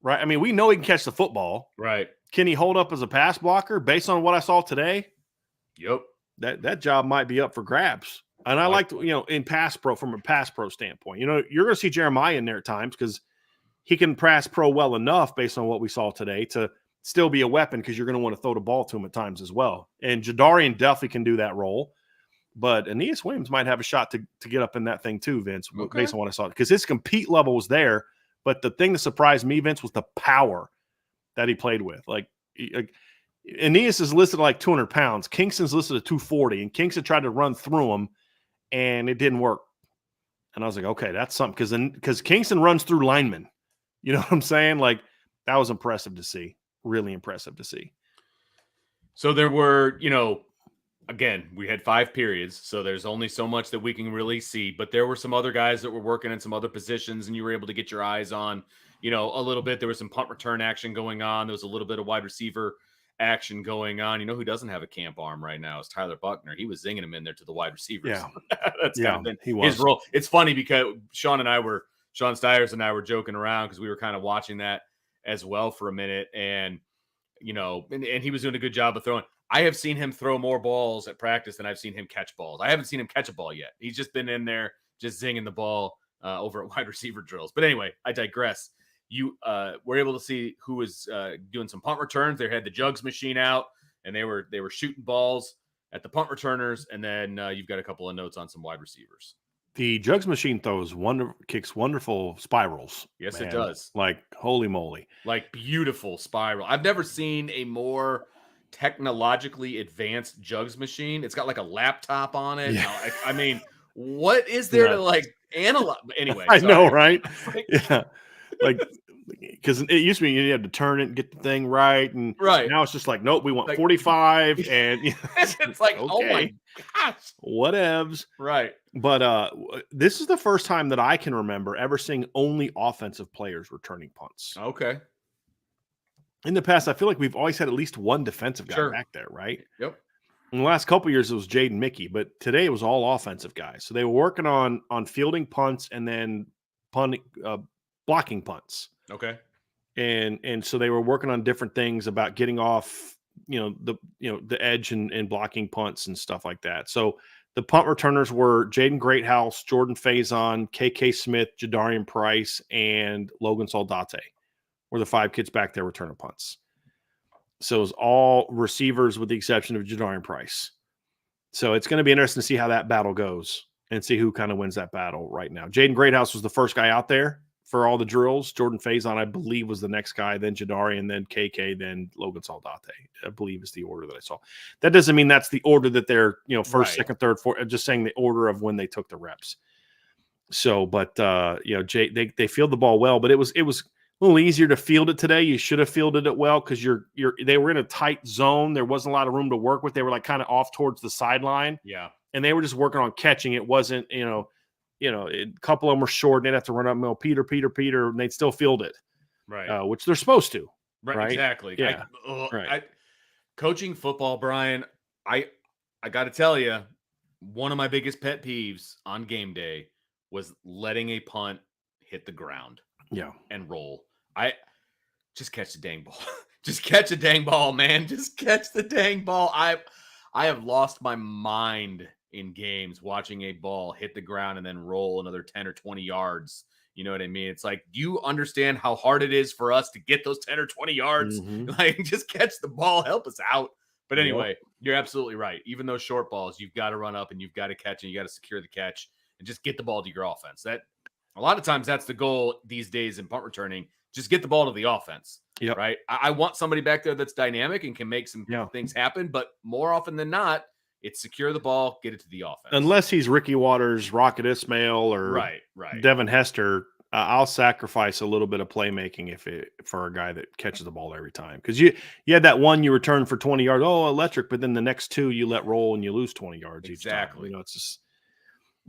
Right? I mean, we know he can catch the football. Right. Can he hold up as a pass blocker based on what I saw today? Yep. That job might be up for grabs. And I like, in Pass Pro, from a Pass Pro standpoint, you're going to see Jeremiah in there at times because he can Pass Pro well enough based on what we saw today to still be a weapon, because you're going to want to throw the ball to him at times as well. And Jadarian definitely can do that role. But Aeneas Williams might have a shot to get up in that thing too, Vince, based on what I saw. Because his compete level was there. But the thing that surprised me, Vince, was the power that he played with. Like Aeneas is listed at like 200 pounds. Kingston's listed at 240. And Kingston tried to run through him, and it didn't work. And I was like, okay, that's something. Because Kingston runs through linemen. You know what I'm saying? Like, that was impressive to see. Really impressive to see. So there were, again, we had 5 periods, so there's only so much that we can really see. But there were some other guys that were working in some other positions, and you were able to get your eyes on, a little bit. There was some punt return action going on. There was a little bit of wide receiver action going on. You know who doesn't have a camp arm right now is Tyler Buckner. He was zinging him in there to the wide receivers. Yeah, that's kind of been he was. His role. It's funny because Sean Stiers and I were joking around because we were kind of watching that as well for a minute, and and he was doing a good job of throwing. I have seen him throw more balls at practice than I've seen him catch balls. I haven't seen him catch a ball yet. He's just been in there just zinging the ball over at wide receiver drills. But anyway, I digress. You were able to see who was doing some punt returns. They had the jugs machine out, and they were shooting balls at the punt returners. And then you've got a couple of notes on some wide receivers. The jugs machine kicks wonderful spirals. Yes, man. It does. Like, holy moly. Like, beautiful spiral. I've never seen a more technologically advanced jugs machine. It's got like a laptop on it. Yeah. I mean, what is there to like analyze? Anyway, I know, right? Yeah. Like, because it used to be you had to turn it and get the thing right, and now it's just like, nope, we want 45, and it's like, okay, oh my gosh, whatevs. Right. But this is the first time that I can remember ever seeing only offensive players returning punts. Okay. In the past, I feel like we've always had at least one defensive guy back there, right? Yep. In the last couple of years, it was Jaden Mickey, but today it was all offensive guys. So they were working on fielding punts and then blocking punts. Okay. And so they were working on different things about getting off, the edge and blocking punts and stuff like that. So The punt returners were Jaden Greathouse, Jordan Faison, KK Smith, Jadarian Price, and Logan Soldate were the 5 kids back there returning punts. So it was all receivers with the exception of Jadarian Price. So it's going to be interesting to see how that battle goes and see who kind of wins that battle right now. Jaden Greathouse was the first guy out there for all the drills. Jordan Faison, I believe, was the next guy, then Jadarian, then KK, then Logan Soldate, I believe is the order that I saw. That doesn't mean that's the order that they're, first, second, third, fourth. I'm just saying the order of when they took the reps. So, but, they field the ball well, but it was a little easier to field it today. You should have fielded it well because they were in a tight zone. There wasn't a lot of room to work with. They were like kind of off towards the sideline. Yeah. And they were just working on catching. It wasn't, a couple of them were short. And they'd have to run up middle, Peter, and they'd still field it, right? Which they're supposed to, right? Exactly. Yeah. Coaching football, Brian. I got to tell you, one of my biggest pet peeves on game day was letting a punt hit the ground, and roll. I just catch the dang ball. Just catch the dang ball, man. Just catch the dang ball. I have lost my mind in games watching a ball hit the ground and then roll another 10 or 20 yards. You know what I mean? It's like, do you understand how hard it is for us to get those 10 or 20 yards? Mm-hmm. Like, just catch the ball, help us out. But anyway, You're absolutely right. Even those short balls, you've got to run up and you've got to catch and you got to secure the catch and just get the ball to your offense. That a lot of times that's the goal these days in punt returning. Just get the ball to the offense. Yep. Right. I want somebody back there that's dynamic and can make some things happen. But more often than not, it's secure the ball, get it to the offense. Unless he's Ricky Waters, Rocket Ismail, or right. Devin Hester, I'll sacrifice a little bit of playmaking for a guy that catches the ball every time. Because you had that one you returned for 20 yards, electric, but then the next 2 you let roll and you lose 20 yards each time. It's just,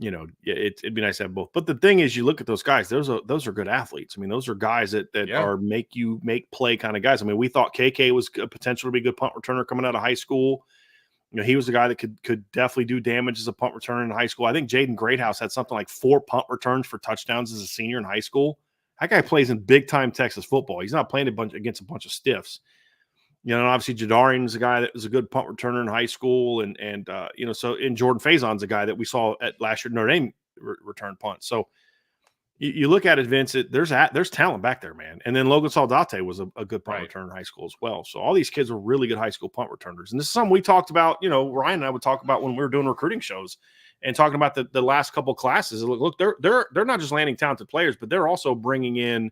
it'd be nice to have both. But the thing is, you look at those guys; those are good athletes. I mean, those are guys that are make play kind of guys. I mean, we thought KK was a potential to be a good punt returner coming out of high school. He was the guy that could definitely do damage as a punt returner in high school. I think Jaden Greathouse had something like 4 punt returns for touchdowns as a senior in high school. That guy plays in big time Texas football. He's not playing against a bunch of stiffs. Obviously Jadarian is a guy that was a good punt returner in high school, and Jordan Faison's a guy that we saw at last year Notre Dame return punt. So you look at it, Vince. There's talent back there, man. And then Logan Soldate was a good punt returner in high school as well. So all these kids are really good high school punt returners. And this is something we talked about. Ryan and I would talk about when we were doing recruiting shows and talking about the last couple classes. Look, they're not just landing talented players, but they're also bringing in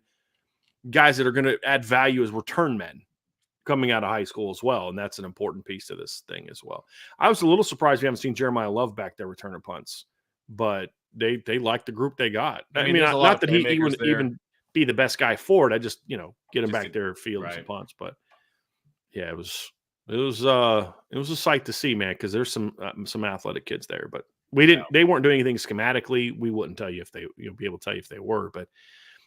guys that are going to add value as return men coming out of high school as well. And that's an important piece to this thing as well. I was a little surprised we haven't seen Jeremiah Love back there returning punts, but they like the group they got. I mean not that he would even be the best guy for it. I just, get him back there fielding some punts. But yeah, it was a sight to see, man, because there's some athletic kids there. But they weren't doing anything schematically. We wouldn't tell you if they be able to tell you if they were, but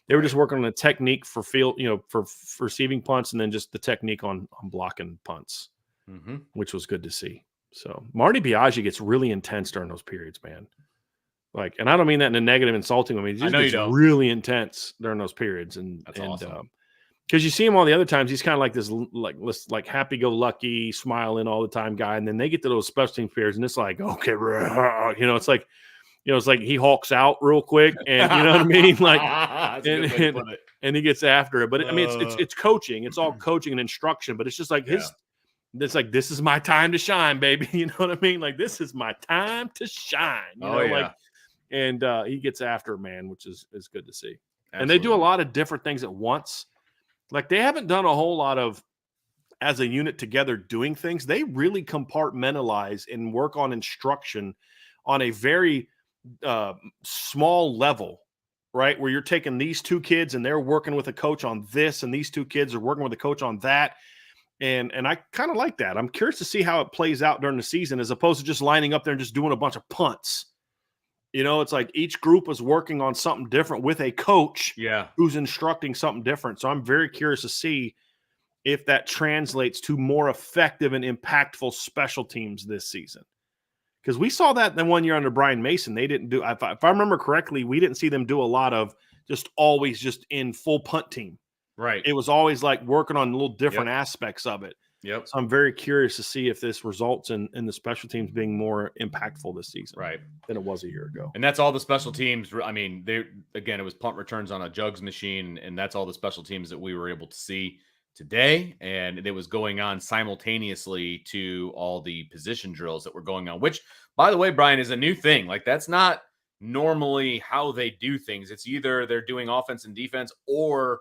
they were just working on a technique for field, for receiving punts, and then just the technique on blocking punts, which was good to see. So Marty Biaggi gets really intense during those periods, man. Like, and I don't mean that in a negative, insulting. I mean, he just gets really intense during those periods, and awesome. Because you see him all the other times, he's kind of like this, like happy-go-lucky, smiling all the time guy, and then they get to those special team periods, and it's like, okay, it's like, it's like he hulks out real quick, and you know what I mean, like, and he gets after it. But I mean, it's coaching, it's all coaching and instruction, but it's just like it's like, this is my time to shine, baby. You know what I mean? Like, this is my time to shine. And he gets after, man, which is good to see. Absolutely. And they do a lot of different things at once. Like, they haven't done a whole lot of, as a unit together, doing things. They really compartmentalize and work on instruction on a very small level, right? Where you're taking these 2 kids and they're working with a coach on this, and these 2 kids are working with a coach on that. And I kind of like that. I'm curious to see how it plays out during the season, as opposed to just lining up there and just doing a bunch of punts. It's like each group is working on something different with a coach who's instructing something different. So I'm very curious to see if that translates to more effective and impactful special teams this season. Because we saw that the 1 year under Brian Mason. They didn't do, if I remember correctly, we didn't see them do a lot of always in full punt team. Right. It was always like working on little different aspects of it. Yep. So I'm very curious to see if this results in the special teams being more impactful this season, Right, than it was a year ago. And that's all the special teams. I mean, it was punt returns on a jugs machine, and that's all the special teams that we were able to see today. And it was going on simultaneously to all the position drills that were going on, which, by the way, Brian, is a new thing. Like, that's not normally how they do things. It's either they're doing offense and defense, or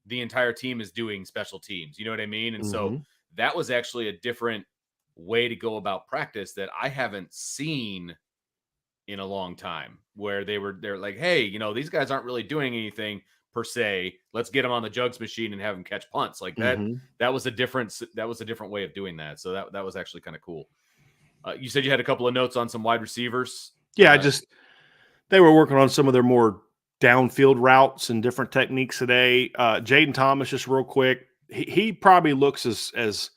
the entire team is doing special teams. You know what I mean? And so that was actually a different way to go about practice that I haven't seen in a long time, where they're like, hey, these guys aren't really doing anything per se. Let's get them on the jugs machine and have them catch punts. Like that was a different way of doing that. So that was actually kind of cool. You said you had a couple of notes on some wide receivers. Yeah, they were working on some of their more downfield routes and different techniques today. Jaden Thomas, just real quick, he probably looks as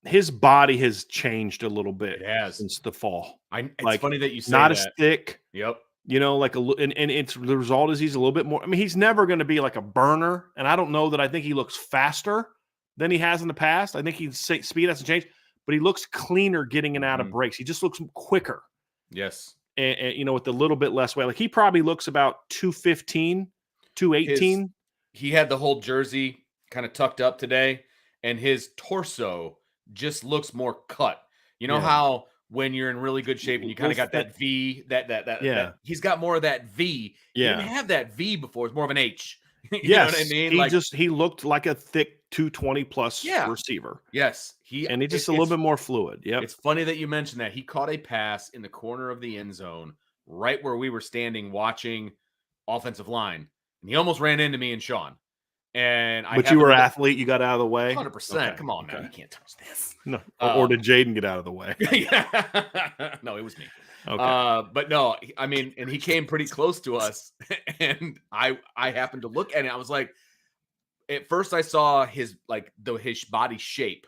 his body has changed a little bit since the fall. It's funny that you say not that. As thick. Yep. And it's the result is he's a little bit more. I mean, he's never going to be like a burner, and I don't know that I think he looks faster than he has in the past. I think his speed hasn't changed, but he looks cleaner getting in and out of breaks. He just looks quicker. Yes. And with a little bit less weight. Like, he probably looks about 215, 218. He had the whole jersey kind of tucked up today, and his torso just looks more cut. You know how when you're in really good shape and you kind of got that V, that he's got more of that V. He didn't have that V before. It's more of an H. You know what I mean? He looked like a thick 220 plus receiver. Yes. He's just a little bit more fluid. Yep. It's funny that you mentioned that. He caught a pass in the corner of the end zone, right where we were standing watching offensive line. And he almost ran into me and Sean. But you were an athlete. You got out of the way. 100%. Okay. Come on, man. You can't touch this. No. Or did Jaden get out of the way? No, it was me. Okay. But no, I mean, and he came pretty close to us, and I happened to look at it. I was like, at first I saw his body shape,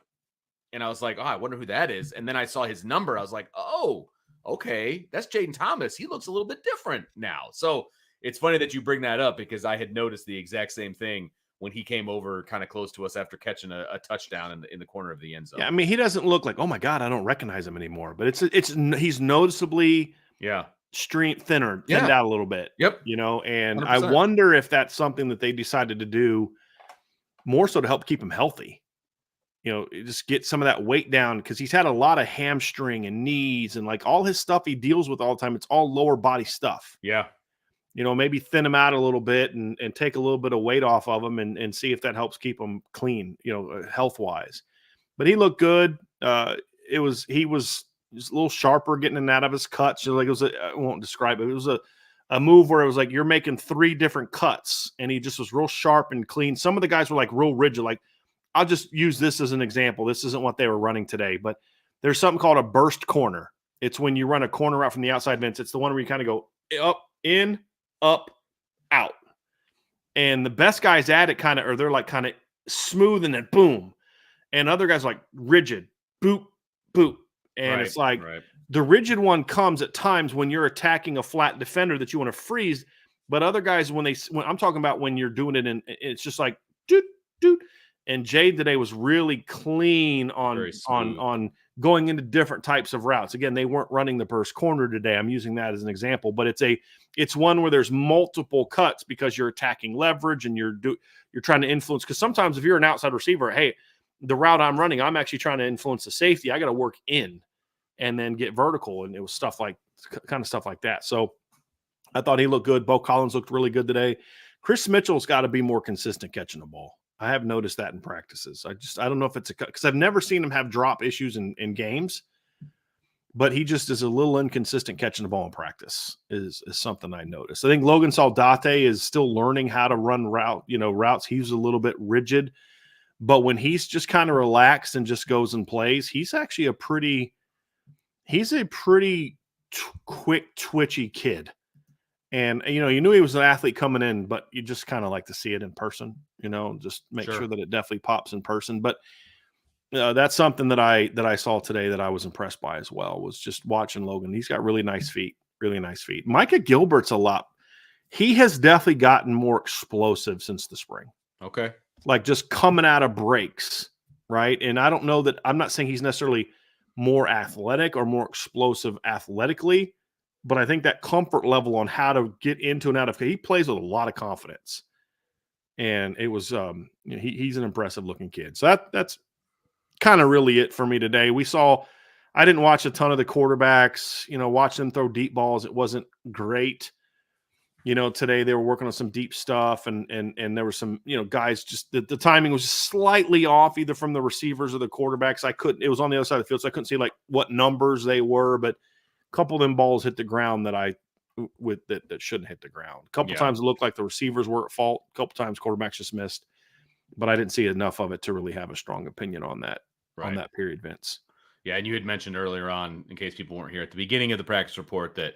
and I was like, oh, I wonder who that is. And then I saw his number. I was like, oh, okay, that's Jaden Thomas. He looks a little bit different now. So it's funny that you bring that up, because I had noticed the exact same thing when he came over kind of close to us after catching a touchdown in the corner of the end zone. Yeah, I mean, he doesn't look like, oh my God, I don't recognize him anymore. But he's noticeably thinned out a little bit. Yep. And 100%. I wonder if that's something that they decided to do more so to help keep him healthy. Just get some of that weight down, because he's had a lot of hamstring and knees, and like all his stuff he deals with all the time, it's all lower body stuff. Yeah. Maybe thin him out a little bit and take a little bit of weight off of him and see if that helps keep him clean, health wise. But he looked good. He was just a little sharper getting in and out of his cuts. Like, I won't describe it. It was a move where it was like you're making 3 different cuts, and he just was real sharp and clean. Some of the guys were like real rigid. Like, I'll just use this as an example. This isn't what they were running today, but there's something called a burst corner. It's when you run a corner out from the outside, Vince. It's the one where you kind of go up, in, up, out. And the best guys at it they're like kind of smooth and then boom. And other guys are like rigid, boop, boop. And it's like the rigid one comes at times when you're attacking a flat defender that you want to freeze. But other guys, when I'm talking about when you're doing it, and it's just like doot, doot. And Jade today was really clean on going into different types of routes. Again, they weren't running the burst corner today. I'm using that as an example, but it's one where there's multiple cuts because you're attacking leverage and you're trying to influence. Because sometimes if you're an outside receiver, hey, the route I'm running, I'm actually trying to influence the safety. I got to work in and then get vertical, and it was kind of stuff like that. So I thought he looked good. Bo Collins looked really good today. Chris Mitchell's got to be more consistent catching the ball. I have noticed that in practices. I don't know if it's because I've never seen him have drop issues in games, but he just is a little inconsistent catching the ball in practice is something I noticed. I think Logan Saldate is still learning how to run routes. He's a little bit rigid, but when he's just kind of relaxed and just goes and plays, he's actually a pretty quick, twitchy kid. And, you knew he was an athlete coming in, but you just kind of like to see it in person, just make sure that it definitely pops in person. But that's something that I saw today that I was impressed by as well, was just watching Logan. He's got really nice feet. Micah Gilbert's he has definitely gotten more explosive since the spring. Okay. Like just coming out of breaks right? And I don't know that I'm not saying he's necessarily more athletic or more explosive athletically, but I think that comfort level on how to get into and out of he plays with a lot of confidence. And it was he's an impressive looking kid. So that's kind of really it for me today. I didn't watch a ton of the quarterbacks, watch them throw deep balls. It wasn't great. Today they were working on some deep stuff and there were some, guys just the timing was slightly off either from the receivers or the quarterbacks. It was on the other side of the field, so I couldn't see like what numbers they were, but a couple of them balls hit the ground that shouldn't hit the ground. A couple times it looked like the receivers were at fault. A couple times quarterbacks just missed, but I didn't see enough of it to really have a strong opinion on that, on that period, Vince. Yeah. And you had mentioned earlier on, in case people weren't here at the beginning of the practice report, that,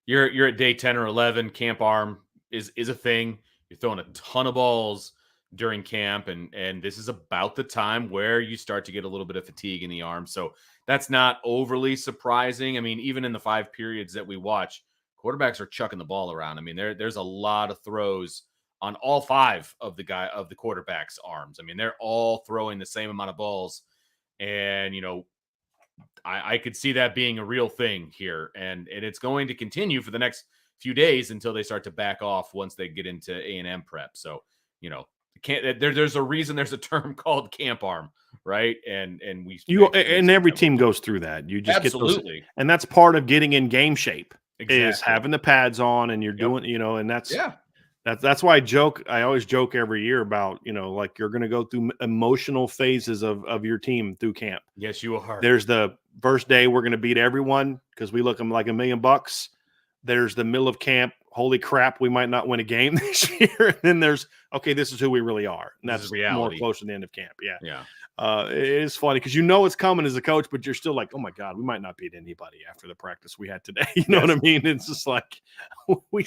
you're at day 10 or 11. Camp arm is a thing. You're throwing a ton of balls during camp, and this is about the time where you start to get a little bit of fatigue in the arm. So that's not overly surprising. I mean, even in the 5 periods that we watch, quarterbacks are chucking the ball around. I mean, there's a lot of throws on all 5 of the quarterback's arms. I mean, they're all throwing the same amount of balls, and I could see that being a real thing here, and it's going to continue for the next few days until they start to back off once they get into A&M prep. So, there's a reason there's a term called camp arm, right? And every team goes through that. You just absolutely get those, and that's part of getting in game shape. Exactly. Is having the pads on, and you're doing, and that's why I always joke every year about, like you're going to go through emotional phases of your team through camp. Yes, you are. There's the first day we're going to beat everyone because we look them like $1 million. There's the middle of camp. Holy crap, we might not win a game this year. And then there's, okay, this is who we really are. And that's more close to the end of camp. Yeah. Yeah. It is funny because it's coming as a coach, but you're still like, oh my God, we might not beat anybody after the practice we had today. You know what I mean? It's just like we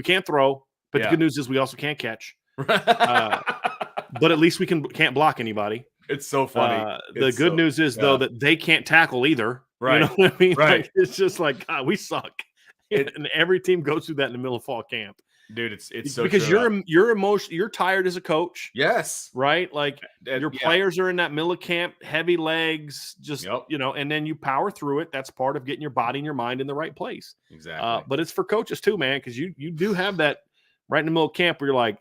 can't throw. But the good news is we also can't catch. But at least we can't block anybody. It's so funny. The good news is, though, that they can't tackle either. Right. You know what I mean? Right. Like, it's just like, God, we suck. And every team goes through that in the middle of fall camp. Dude, it's so because true. you're tired as a coach. Yes. Right? Like your players are in that middle of camp, heavy legs, just and then you power through it. That's part of getting your body and your mind in the right place. Exactly. But it's for coaches too, man, because you do have that right in the middle of camp where you're like,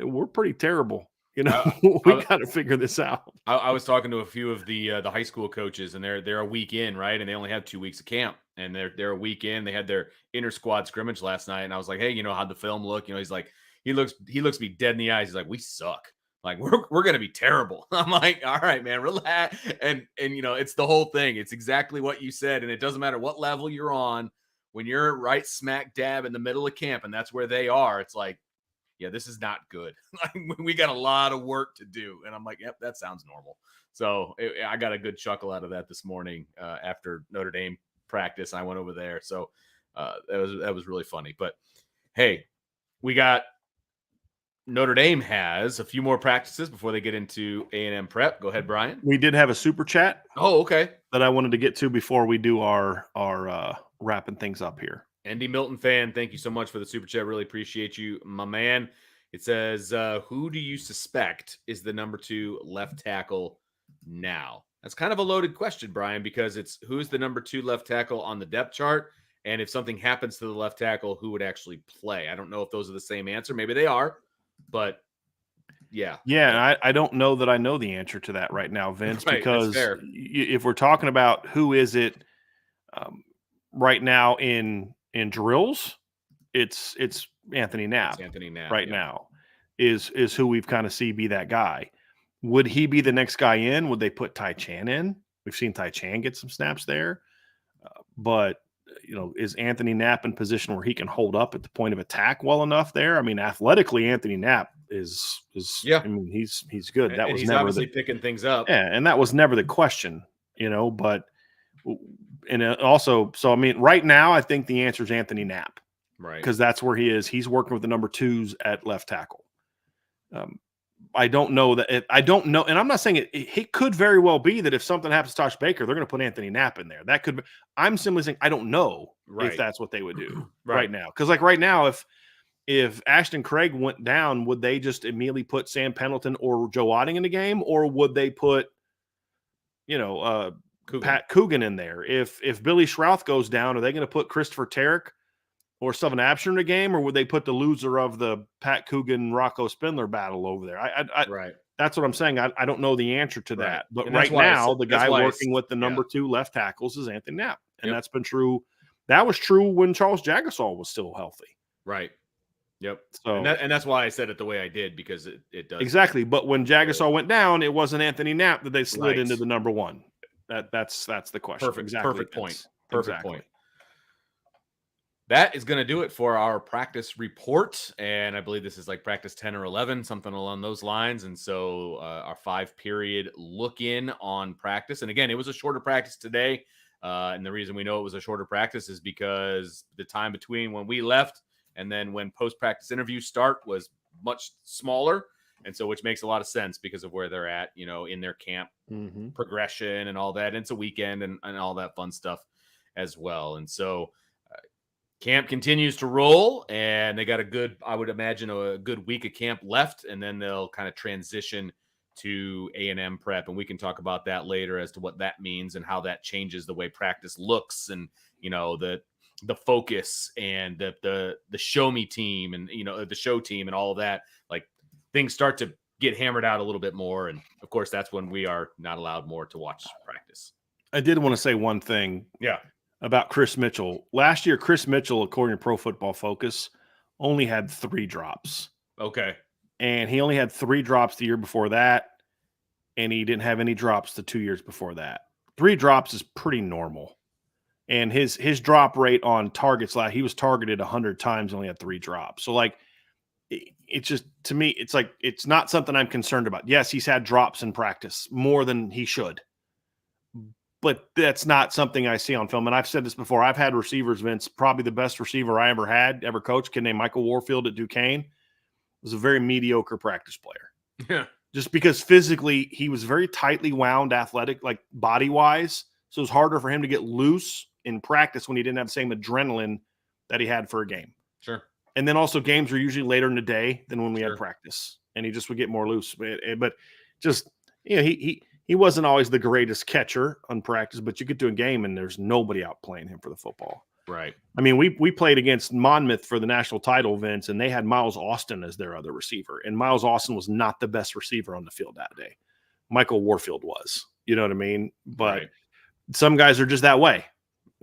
we're pretty terrible. We got to figure this out. I was talking to a few of the high school coaches, and they're a week in, right? And they only have 2 weeks of camp, and they're a week in. They had their inter squad scrimmage last night, and I was like, hey, how'd the film look? He's like, he looks me dead in the eyes. He's like, we suck. Like we're gonna be terrible. I'm like, all right, man, relax. And it's the whole thing. It's exactly what you said, and it doesn't matter what level you're on. When you're right smack dab in the middle of camp, and that's where they are, it's like, yeah, this is not good. We got a lot of work to do. And I'm like, yep, that sounds normal. So I got a good chuckle out of that this morning after Notre Dame practice. I went over there. So that was really funny. But hey, we got Notre Dame has a few more practices before they get into A&M prep. Go ahead, Brian. We did have a super chat. Oh, okay. That I wanted to get to before we do our wrapping things up here. Andy Milton fan, thank you so much for the super chat. Really appreciate you, my man. It says, who do you suspect is the number 2 left tackle now? That's kind of a loaded question, Brian, because it's who's the number 2 left tackle on the depth chart, and if something happens to the left tackle, who would actually play? I don't know if those are the same answer. Maybe they are, but yeah. Yeah, I don't know that I know the answer to that right now, Vince, right, because if we're talking about who is it right now in drills, it's Anthony Knapp. It's Anthony Knapp right now is who we've kind of see be that guy. Would he be the next guy in? Would they put Ty Chan in? We've seen Ty Chan get some snaps there, but is Anthony Knapp in position where he can hold up at the point of attack well enough there? I mean, athletically, Anthony Knapp is I mean, he's good. That was he's never obviously picking things up. Yeah, and that was never the question, but. And also, so I mean, right now, I think the answer is Anthony Knapp, right? Because that's where he is. He's working with the number 2s at left tackle. I don't know that. I don't know, and I'm not saying it could very well be that if something happens to Tosh Baker, they're going to put Anthony Knapp in there. That could. I'm simply saying I don't know if that's what they would do right now. Because like right now, if if Ashton Craig went down, would they just immediately put Sam Pendleton or Joe Otting in the game, or would they put, Pat Coogan in there? If Billy Schrouth goes down, are they going to put Christopher Tarrick or Sylvan Absher in the game, or would they put the loser of the Pat Coogan Rocco Spindler battle over there? Right. That's what I'm saying. I don't know the answer to that. But And right now, the guy working with the number 2 left tackles is Anthony Knapp, and that's been true. That was true when Charles Jagasaw was still healthy. Right. Yep. So and that's why I said it the way I did, because it does exactly. But when Jagasaw went down, it wasn't Anthony Knapp that they slid into the number 1. That's the question. Perfect point. Perfect point. That is going to do it for our practice report, and I believe this is like practice 10 or 11, something along those lines. And so our 5-period look in on practice. And again, it was a shorter practice today, and the reason we know it was a shorter practice is because the time between when we left and then when post-practice interviews start was much smaller. And so, which makes a lot of sense because of where they're at, in their camp progression and all that. And it's a weekend and all that fun stuff as well. And so camp continues to roll, and they got I would imagine a good week of camp left. And then they'll kind of transition to A&M prep. And we can talk about that later as to what that means and how that changes the way practice looks, and, the focus and the show me team and, the show team and all of that. Like, things start to get hammered out a little bit more. And of course, that's when we are not allowed more to watch practice. I did want to say one thing about Chris Mitchell. Last year, Chris Mitchell, according to Pro Football Focus, only had 3 drops. Okay. And he only had 3 drops the year before that. And he didn't have any drops the 2 years before that. 3 drops is pretty normal. And his drop rate on targets, he was targeted 100 times, only had 3 drops. So, it's just, to me, it's like, it's not something I'm concerned about. Yes, he's had drops in practice more than he should, but that's not something I see on film. And I've said this before. I've had receivers, Vince. Probably the best receiver I ever coached, a kid named Michael Warfield at Duquesne, was a very mediocre practice player. Yeah. Just because physically he was very tightly wound, athletic, like body-wise. So it was harder for him to get loose in practice when he didn't have the same adrenaline that he had for a game. Sure. And then also games were usually later in the day than when we had practice, and he just would get more loose. But just, he wasn't always the greatest catcher on practice, but you get to a game and there's nobody out playing him for the football. Right. I mean, we played against Monmouth for the national title, Vince, and they had Miles Austin as their other receiver. And Miles Austin was not the best receiver on the field that day. Michael Warfield was, you know what I mean? But some guys are just that way.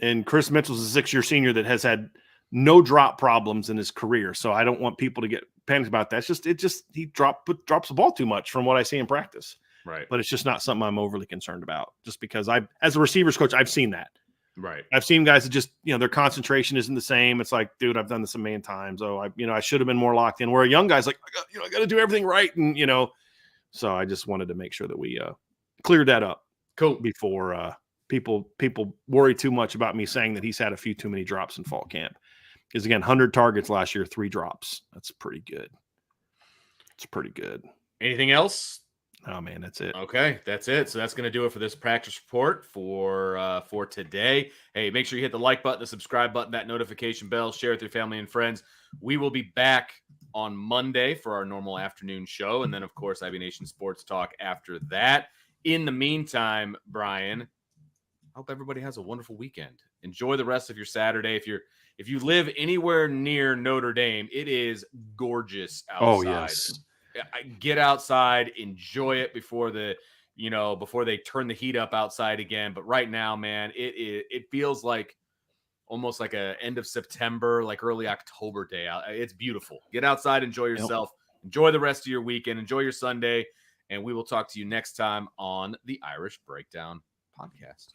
And Chris Mitchell's a 6-year senior that has had no drop problems in his career. So I don't want people to get panicked about that. He drops the ball too much from what I see in practice. Right. But it's just not something I'm overly concerned about, just because as a receivers coach, I've seen that. Right. I've seen guys that just, their concentration isn't the same. It's like, dude, I've done this a million times. Oh, I should have been more locked in. Where a young guy's like, I got to do everything right. And, so I just wanted to make sure that we cleared that up. Cool. Before people worry too much about me saying that he's had a few too many drops in fall camp. Because again, 100 targets last year, 3 drops. That's pretty good. It's pretty good. Anything else? Oh man, that's it. Okay, that's it. So that's going to do it for this practice report for today. Hey, make sure you hit the like button, the subscribe button, that notification bell, share with your family and friends. We will be back on Monday for our normal afternoon show, and then of course IB Nation Sports Talk after that. In the meantime, Brian, I hope everybody has a wonderful weekend. Enjoy the rest of your Saturday. If you live anywhere near Notre Dame, it is gorgeous outside. Oh yes. Get outside, enjoy it before they turn the heat up outside again. But right now, man, it feels like almost like a end of September, like early October day out. It's beautiful. Get outside, enjoy yourself, enjoy the rest of your weekend, enjoy your Sunday, and we will talk to you next time on the Irish Breakdown Podcast.